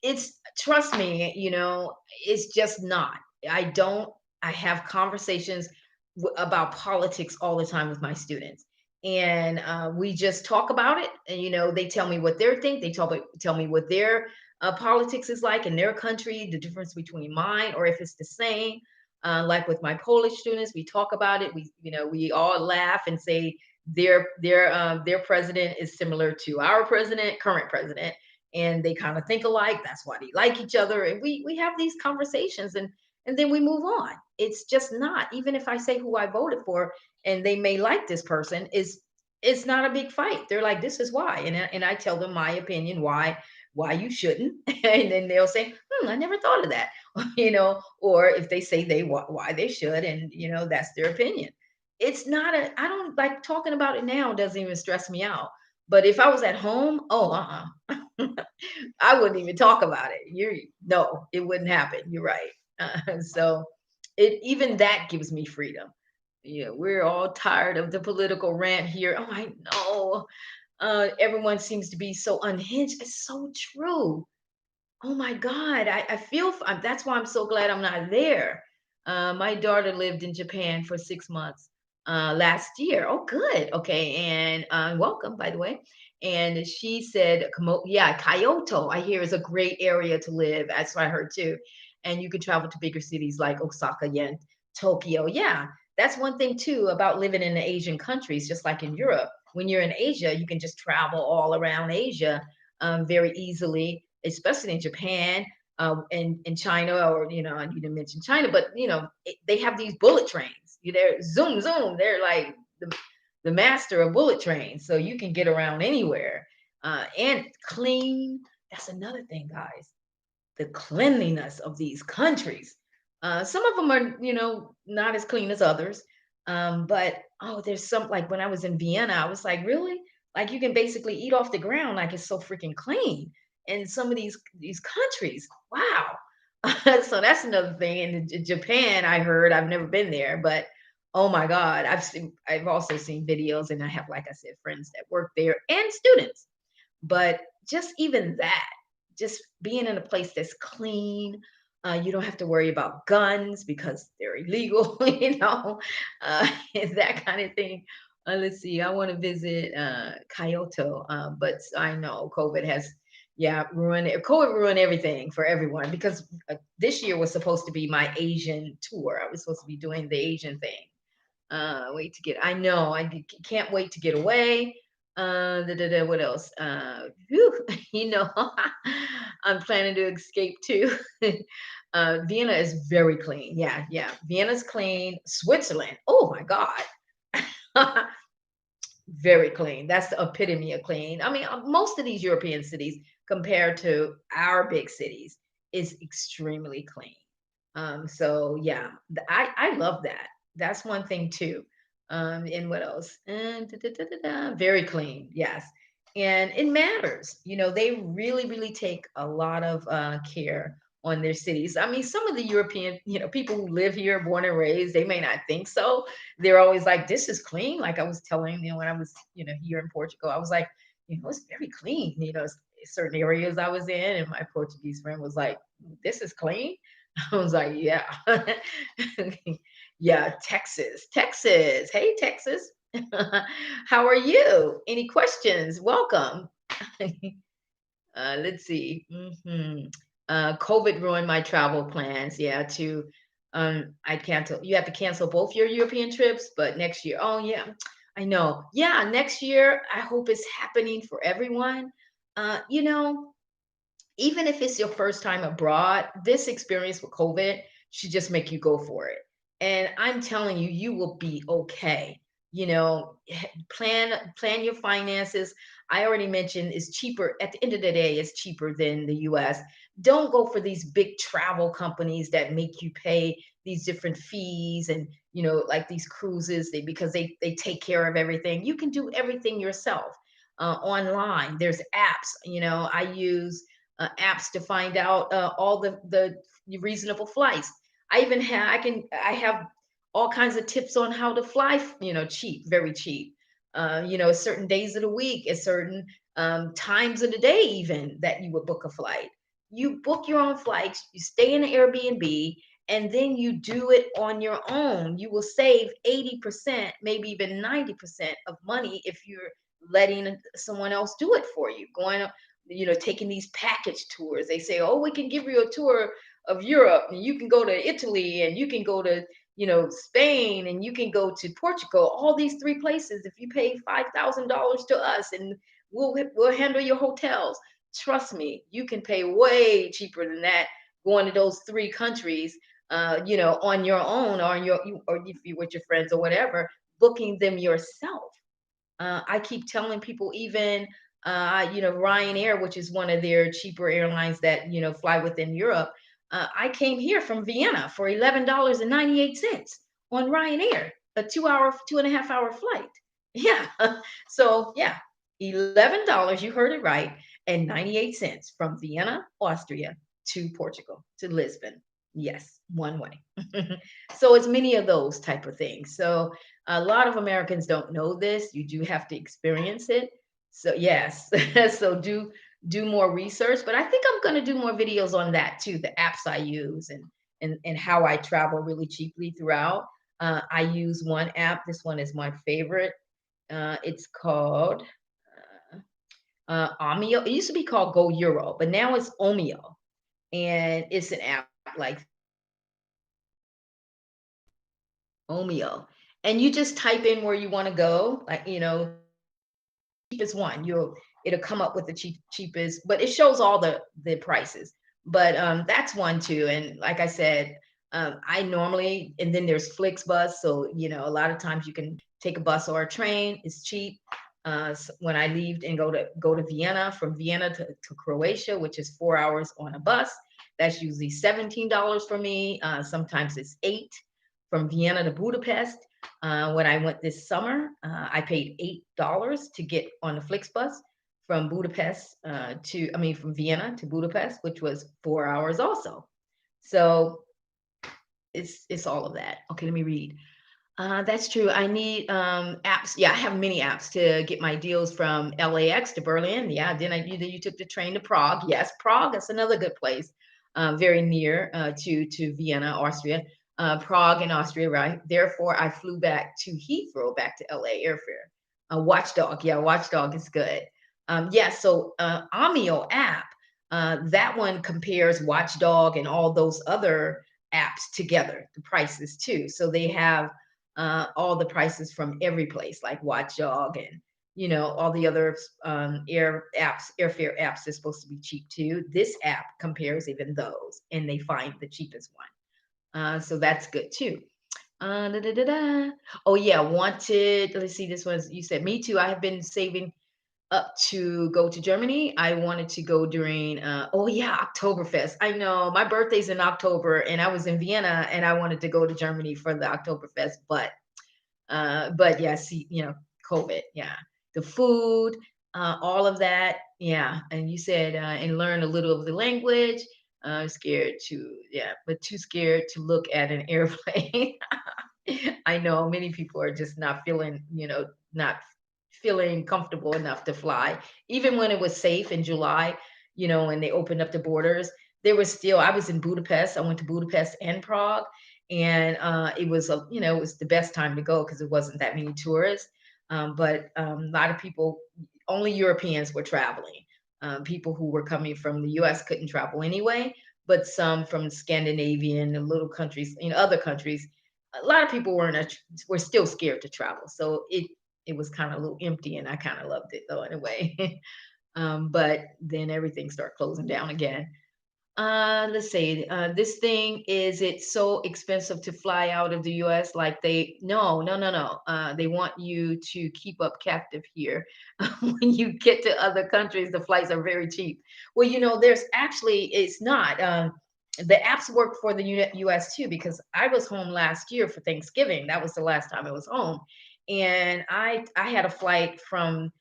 It's trust me, it's just not. I don't I have conversations about politics all the time with my students. And we just talk about it. And, they tell me what they think. They tell me what their politics is like in their country, the difference between mine, or if it's the same. Like with my Polish students, we talk about it. We all laugh and say their president is similar to our president, current president, and they kind of think alike. That's why they like each other, and we have these conversations, and then we move on. It's just not, even if I say who I voted for, and they may like this person, is it's not a big fight. They're like, this is why, and I tell them my opinion why you shouldn't, and then they'll say, I never thought of that, or if they say why they should, and that's their opinion. It's not a I don't like talking about it now. Doesn't even stress me out. But if I was at home, oh, I wouldn't even talk about it. No, it wouldn't happen. You're right. So it even that gives me freedom. Yeah, we're all tired of the political rant here. Oh, I know. Everyone seems to be so unhinged. It's so true. Oh my God, I feel that's why I'm so glad I'm not there. My daughter lived in Japan for 6 months last year. Oh, good. Okay, and welcome, by the way. And she said, yeah, Kyoto, I hear is a great area to live. That's what I heard too. And you could travel to bigger cities like Osaka and Tokyo. Yeah, that's one thing too about living in the Asian countries, just like in Europe. When you're in Asia, you can just travel all around Asia very easily, especially in Japan, and China, or you didn't mention China, but they have these bullet trains. They're zoom zoom. They're like the master of bullet trains, so you can get around anywhere, and clean. That's another thing, guys. The cleanliness of these countries. Some of them are, not as clean as others. But oh, there's some like when I was in Vienna, I was like, really? Like you can basically eat off the ground, like it's so freaking clean. In some of these countries, wow. So that's another thing. And in Japan, I heard I've never been there, but oh my God, I've also seen videos, and I have, like I said, friends that work there and students. But just even that, just being in a place that's clean, you don't have to worry about guns because they're illegal, that kind of thing. Let's see, I want to visit Kyoto, but I know COVID has, yeah, ruined it. COVID ruined everything for everyone because this year was supposed to be my Asian tour. I was supposed to be doing the Asian thing. Wait to get. I know. Can't wait to get away. What else? Whew, I'm planning to escape too. Vienna is very clean. Yeah, yeah. Vienna's clean. Switzerland. Oh my God. Very clean. That's the epitome of clean. I mean, most of these European cities, compared to our big cities, is extremely clean. So yeah, I love that. That's one thing too. And what else? Very clean. Yes. And it matters. They really, really take a lot of care on their cities. I mean, some of the European, people who live here, born and raised, they may not think so. They're always like, this is clean. Like I was telling, when I was, here in Portugal, I was like, it's very clean. Certain areas I was in, and my Portuguese friend was like, this is clean. I was like, yeah. Yeah, Texas. Texas. Hey, Texas. How are you? Any questions? Welcome. Let's see. COVID ruined my travel plans. Yeah, I cancel. You have to cancel both your European trips, but next year. Oh yeah, I know. Yeah, next year. I hope it's happening for everyone. Uh, you know, Even if it's your first time abroad, this experience with COVID should just make you go for it. And I'm telling you, you will be okay. Plan your finances. I already mentioned it's cheaper at the end of the day, it's cheaper than the US. Don't go for these big travel companies that make you pay these different fees, and like these cruises, because they take care of everything. You can do everything yourself online. There's apps. I use apps to find out all the reasonable flights. I have all kinds of tips on how to fly, cheap, very cheap. Certain days of the week, at certain times of the day, even that you would book a flight. You book your own flights, you stay in an Airbnb, and then you do it on your own. You will save 80%, maybe even 90% of money if you're letting someone else do it for you. Taking these package tours. They say, oh, we can give you a tour of Europe, and you can go to Italy, and you can go to, Spain, and you can go to Portugal, all these three places. If you pay $5,000 to us, and we'll handle your hotels. Trust me, you can pay way cheaper than that going to those three countries, on your own, or or if you with your friends or whatever, booking them yourself. I keep telling people, even Ryanair, which is one of their cheaper airlines that fly within Europe. I came here from Vienna for $11.98 on Ryanair, a 2 hour, 2.5 hour flight. Yeah. So yeah, $11. You heard it right, and 98 cents from Vienna, Austria, to Portugal, to Lisbon. Yes, one way. So it's many of those type of things. So a lot of Americans don't know this. You do have to experience it. So yes, so do more research. But I think I'm going to do more videos on that too. The apps I use, and how I travel really cheaply throughout. I use one app. This one is my favorite. It's called Omio. It used to be called Go Euro, but now it's Omio, and it's an app like Omio. And you just type in where you want to go, like cheapest one. It'll come up with the cheapest, but it shows all the prices. But that's one too. And like I said, I normally, and then there's Flixbus. So a lot of times you can take a bus or a train. It's cheap. When I leave and go to Vienna, from Vienna to Croatia, which is 4 hours on a bus, that's usually $17 for me. Sometimes it's eight from Vienna to Budapest. When I went this summer, I paid $8 to get on the Flixbus from from Vienna to Budapest, which was 4 hours also. So it's all of that. Okay, let me read. That's true. I need apps. Yeah, I have many apps to get my deals from LAX to Berlin. Yeah, then you took the train to Prague. Yes, Prague. That's another good place. Very near to Vienna, Austria. Prague in Austria, right? Therefore, I flew back to Heathrow, back to LA airfare. Watchdog. Yeah, Watchdog is good. Yeah, so Amio app. That one compares Watchdog and all those other apps together, the prices too. So they have all the prices from every place, like Watchdog, and all the other airfare apps are supposed to be cheap too. This app compares even those, and they find the cheapest one. So that's good too. Da, da, da, da. Oh yeah, wanted. Let's see. This was, you said, me too. I have been saving up to go to Germany. I wanted to go during oh yeah, Oktoberfest. I know my birthday's in October, and I was in Vienna, and I wanted to go to Germany for the Oktoberfest, but yeah, see, COVID, yeah. The food, all of that, yeah. And you said and learn a little of the language. Scared to, yeah, but too scared to look at an airplane. I know many people are just not feeling comfortable enough to fly. Even when it was safe in July, when they opened up the borders, there was still, I was in Budapest. I went to Budapest and Prague, and it was the best time to go because it wasn't that many tourists. But a lot of people, only Europeans were traveling. People who were coming from the U.S. couldn't travel anyway, but some from Scandinavian and little countries, other countries, a lot of people were still scared to travel. So it was kind of a little empty, and I kind of loved it though in a way. But then everything started closing down again. Let's see. This thing, is it so expensive to fly out of the US? Like no, no, no, no. They want you to keep up captive here. When you get to other countries, the flights are very cheap. Well, there's actually, it's not. The apps work for the US too, because I was home last year for Thanksgiving. That was the last time I was home. And I had a flight from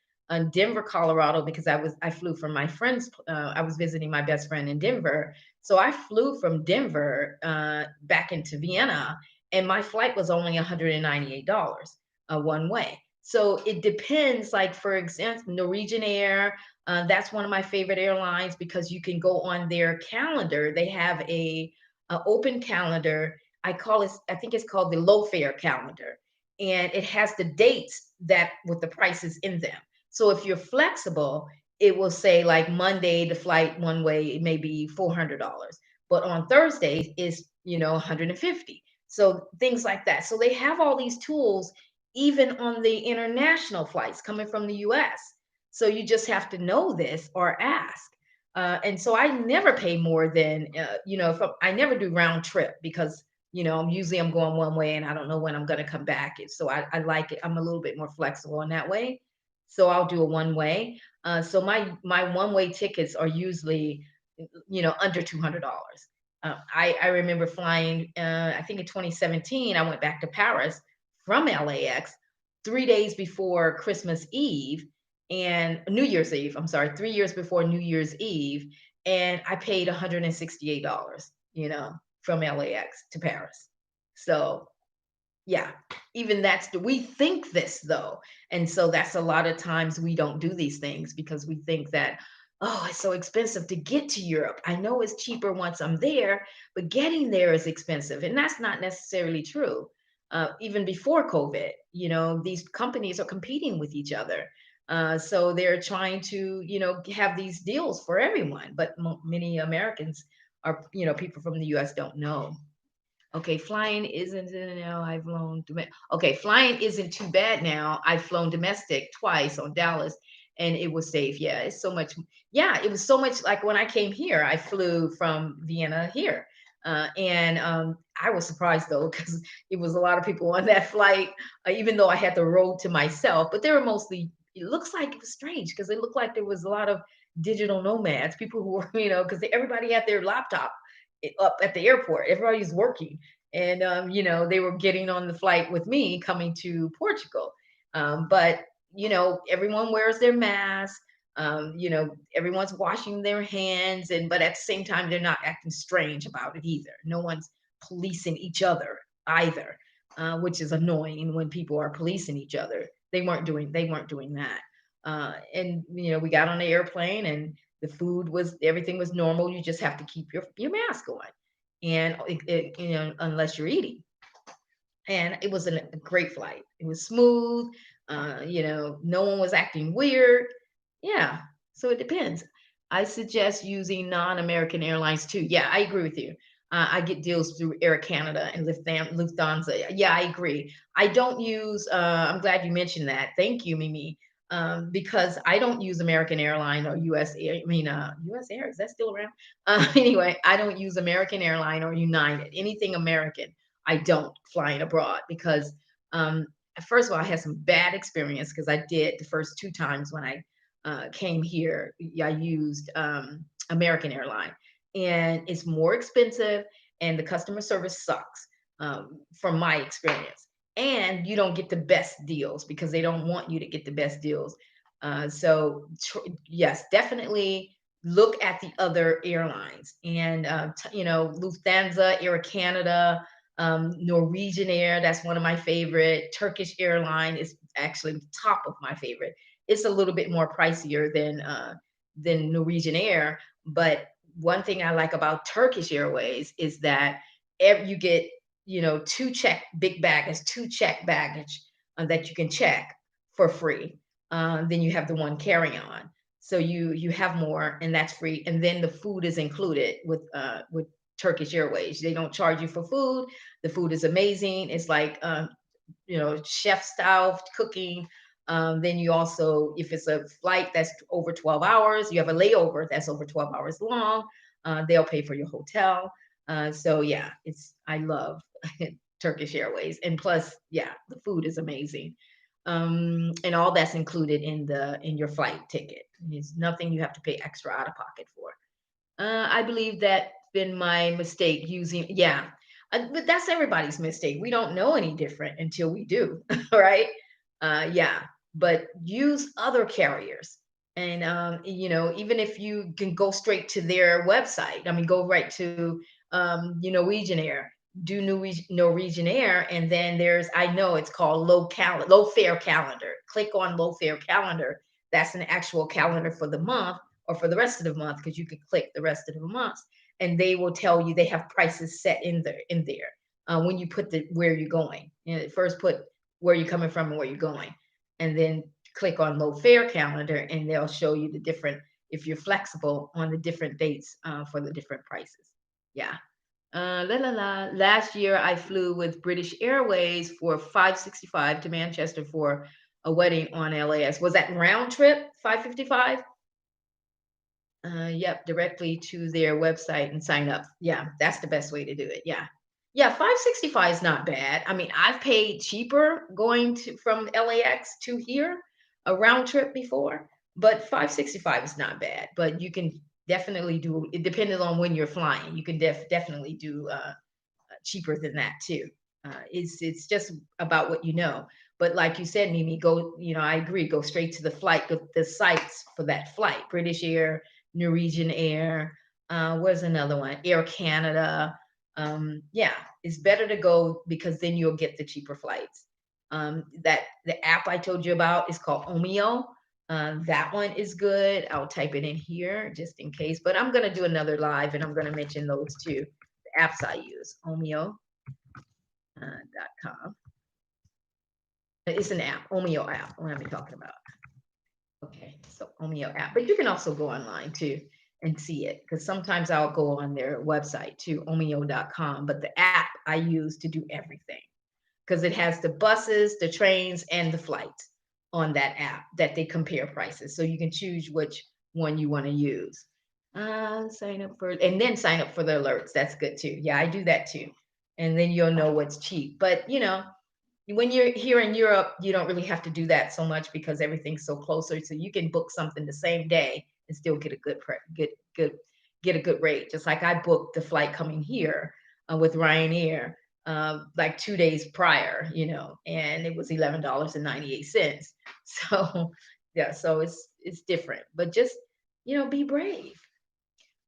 Denver, Colorado, because I flew from my friend's. I was visiting my best friend in Denver, so I flew from Denver back into Vienna, and my flight was only $198 one way. So it depends. Like for example, Norwegian Air, that's one of my favorite airlines because you can go on their calendar. They have a open calendar. I call it. I think it's called the low fare calendar, and it has the dates that with the prices in them. So if you're flexible, it will say like Monday the flight one way it may be $400, but on Thursdays is 150. So things like that. So they have all these tools even on the international flights coming from the US. So you just have to know this or ask. And so I never pay more than, if I never do round trip because, usually I'm going one way and I don't know when I'm going to come back. So I like it. I'm a little bit more flexible in that way. So I'll do a one way. So my one way tickets are usually, under $200. I remember flying, I think in 2017, I went back to Paris from LAX 3 days before Christmas Eve and New Year's Eve. I'm sorry, 3 years before New Year's Eve. And I paid $168, from LAX to Paris. So yeah, even we think this though. And so that's a lot of times we don't do these things because we think that, oh, it's so expensive to get to Europe. I know it's cheaper once I'm there, but getting there is expensive. And that's not necessarily true. Even before COVID, these companies are competing with each other. So they're trying to, have these deals for everyone. But many Americans people from the US don't know. Okay, flying isn't now. I've flown. Okay, flying isn't too bad now. I've flown domestic twice on Dallas, and it was safe. Yeah, it's so much. Yeah, it was so much like when I came here. I flew from Vienna here, and I was surprised though because it was a lot of people on that flight. Even though I had the road to myself, but they were mostly. It looks like it was strange because it looked like there was a lot of digital nomads, people who were, because everybody had their laptop up at the airport. Everybody's working, and they were getting on the flight with me coming to Portugal. But everyone wears their mask. Everyone's washing their hands, and but at the same time, they're not acting strange about it either. No one's policing each other either, which is annoying when people are policing each other. They weren't doing that. And we got on the airplane and everything was normal. You just have to keep your mask on, and unless you're eating. And it was a great flight. It was smooth. No one was acting weird. Yeah. So it depends. I suggest using non-American airlines too. Yeah, I agree with you. I get deals through Air Canada and Lufthansa. Yeah, I agree. I don't use. I'm glad you mentioned that. Thank you, Mimi. Because I don't use American Airline or U.S. Air. I mean, U.S. Air, is that still around? Anyway, I don't use American Airline or United. Anything American. I don't flying abroad because um, first of all, I had some bad experience because I did the first two times when I came here. I used American Airline, and it's more expensive, and the customer service sucks from my experience. And you don't get the best deals because they don't want you to get the best deals. Yes, definitely look at the other airlines and Lufthansa, Air Canada, Norwegian Air, that's one of my favorite. Turkish airline is actually the top of my favorite. It's a little bit more pricier than Norwegian Air, but one thing I like about Turkish Airways is that you get two check baggage that you can check for free. Then you have the one carry on, so you have more, and that's free. And then the food is included with Turkish Airways. They don't charge you for food. The food is amazing. It's like chef style cooking. Then you also, if it's a flight that's over 12 hours, you have a layover that's over 12 hours long. They'll pay for your hotel. So yeah, I love Turkish Airways, and plus, yeah, the food is amazing. And all that's included in your flight ticket. There's nothing you have to pay extra out of pocket for. I believe that's been my mistake using, yeah. But that's everybody's mistake. We don't know any different until we do, right? Yeah. But use other carriers. And, even if you can go straight to their website, I mean, go right to Norwegian Air. do Norwegian Air, and then there's, I know it's called low fare calendar. Click on low fare calendar. That's an actual calendar for the month or for the rest of the month, because you could click the rest of the months, and they will tell you they have prices set in there. When you put the where you're going, first put where you're coming from and where you're going, and then click on low fare calendar, and they'll show you the different, if you're flexible on the different dates for the different prices. Yeah. La la la. Last year, I flew with British Airways for 565 to Manchester for a wedding on LAS. Was that round trip 555? Yep, directly to their website and sign up. Yeah, that's the best way to do it. Yeah. Yeah, 565 is not bad. I mean, I've paid cheaper going to from LAX to here, a round trip before, but 565 is not bad. But you can definitely do it, depending on when you're flying. You can definitely do cheaper than that too. It's just about what you know. But like you said, Mimi, go. I agree. Go straight to the flight, the sites for that flight. British Air, Norwegian Air. Where's another one? Air Canada. Yeah, it's better to go because then you'll get the cheaper flights. That the app I told you about is called Omio. That one is good. I'll type it in here just in case. But I'm gonna do another live, and I'm gonna mention those two apps I use. Omio .com. It's an app, Omio app. What am I talking about? Okay, so Omio app, but you can also go online too and see it, because sometimes I'll go on their website too, omio.com. But the app I use to do everything, because it has the buses, the trains, and the flights on that app that they compare prices. So you can choose which one you want to use. Sign up for, and then sign up for the alerts. That's good too. Yeah, I do that too. And then you'll know what's cheap. But when you're here in Europe, you don't really have to do that so much because everything's so closer. So you can book something the same day and still get a get a good rate. Just like I booked the flight coming here with Ryanair like 2 days prior, and it was $11.98. So yeah, so it's different, but just be brave.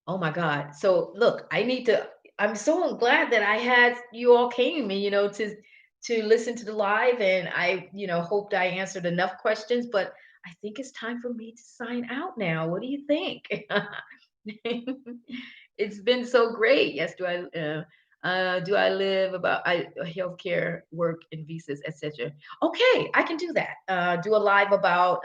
Oh my God. So look, I'm so glad that I had you all came and to listen to the live, and I hoped I answered enough questions, but I think it's time for me to sign out now. What do you think? It's been so great. Yes, do I live about healthcare, work, and visas, etc. Okay, I can do that. Do a live about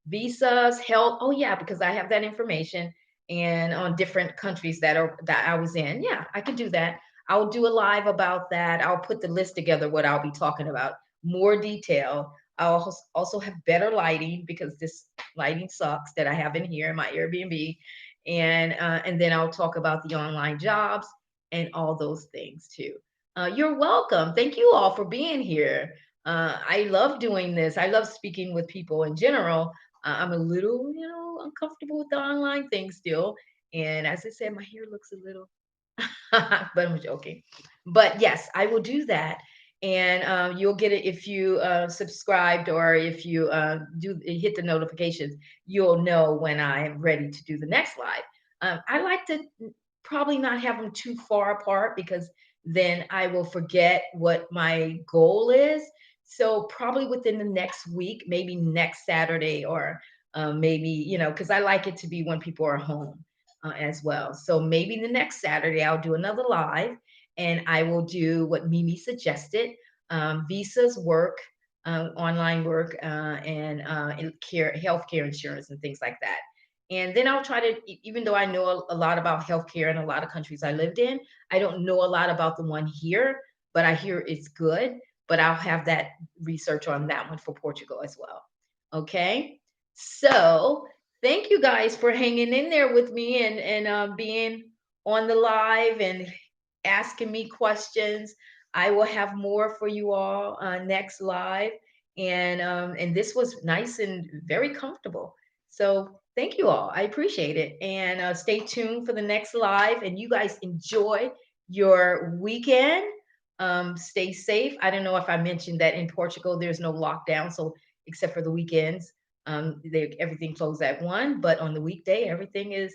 visas, health. Oh yeah, because I have that information, and on different countries that I was in. Yeah, I can do that. I'll do a live about that. I'll put the list together, what I'll be talking about, more detail. I'll also have better lighting because this lighting sucks that I have in here in my Airbnb, and then I'll talk about the online jobs and all those things too. You're welcome. Thank you all for being here. I love doing this. I love speaking with people in general. I'm a little, uncomfortable with the online thing still. And as I said, my hair looks a little, but I'm joking. But yes, I will do that. And you'll get it if you subscribed, or if you do hit the notifications, you'll know when I am ready to do the next live. I like to probably not have them too far apart, because then I will forget what my goal is. So probably within the next week, maybe next Saturday, or maybe, because I like it to be when people are home as well. So maybe the next Saturday, I'll do another live, and I will do what Mimi suggested, visas, work, online work, and healthcare insurance and things like that. And then I'll try to, even though I know a lot about healthcare in a lot of countries I lived in, I don't know a lot about the one here, but I hear it's good. But I'll have that research on that one for Portugal as well. Okay. So thank you guys for hanging in there with me, and being on the live and asking me questions. I will have more for you all next live, and this was nice and very comfortable. So thank you all. I appreciate it, and stay tuned for the next live. And you guys enjoy your weekend. Stay safe. I don't know if I mentioned that in Portugal there's no lockdown, so except for the weekends, everything closed at 1, but on the weekday everything is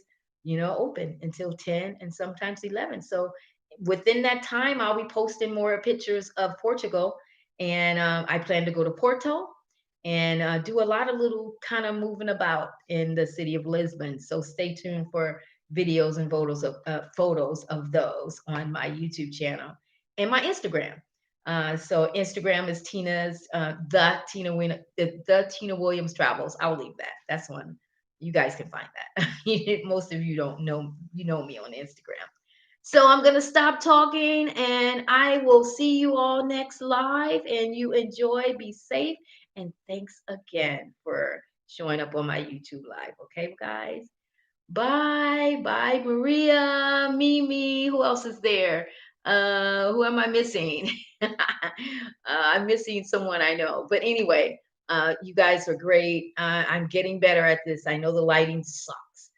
open until 10 and sometimes 11. So within that time, I'll be posting more pictures of Portugal. And I plan to go to Porto and do a lot of little kind of moving about in the city of Lisbon. So stay tuned for videos and photos of those on my YouTube channel and my Instagram. So Instagram is Tina's the Tina Williams Travels. I'll leave that. That's one you guys can find that. Most of you don't know me on Instagram. So I'm going to stop talking and I will see you all next live and you enjoy, be safe. And thanks again for showing up on my YouTube live. Okay, guys? Bye. Bye, Maria, Mimi. Who else is there? Who am I missing? I'm missing someone I know. But anyway, you guys are great. I'm getting better at this. I know the lighting sucks.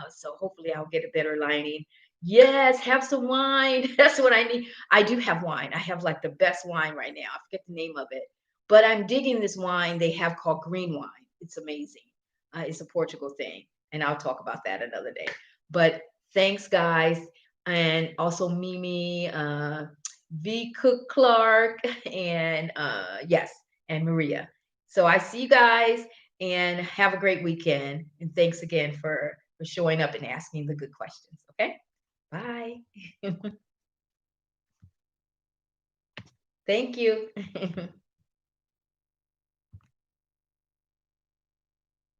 So hopefully I'll get a better lighting. Yes, have some wine. That's what I need. I do have wine. I have like the best wine right now. I forget the name of it, but I'm digging this wine they have called green wine. It's amazing. It's a Portugal thing, and I'll talk about that another day. But thanks, guys, and also Mimi, V. Cook Clark, and yes, and Maria. So I see you guys, and have a great weekend. And thanks again for showing up and asking the good questions. Okay. Bye. Thank you.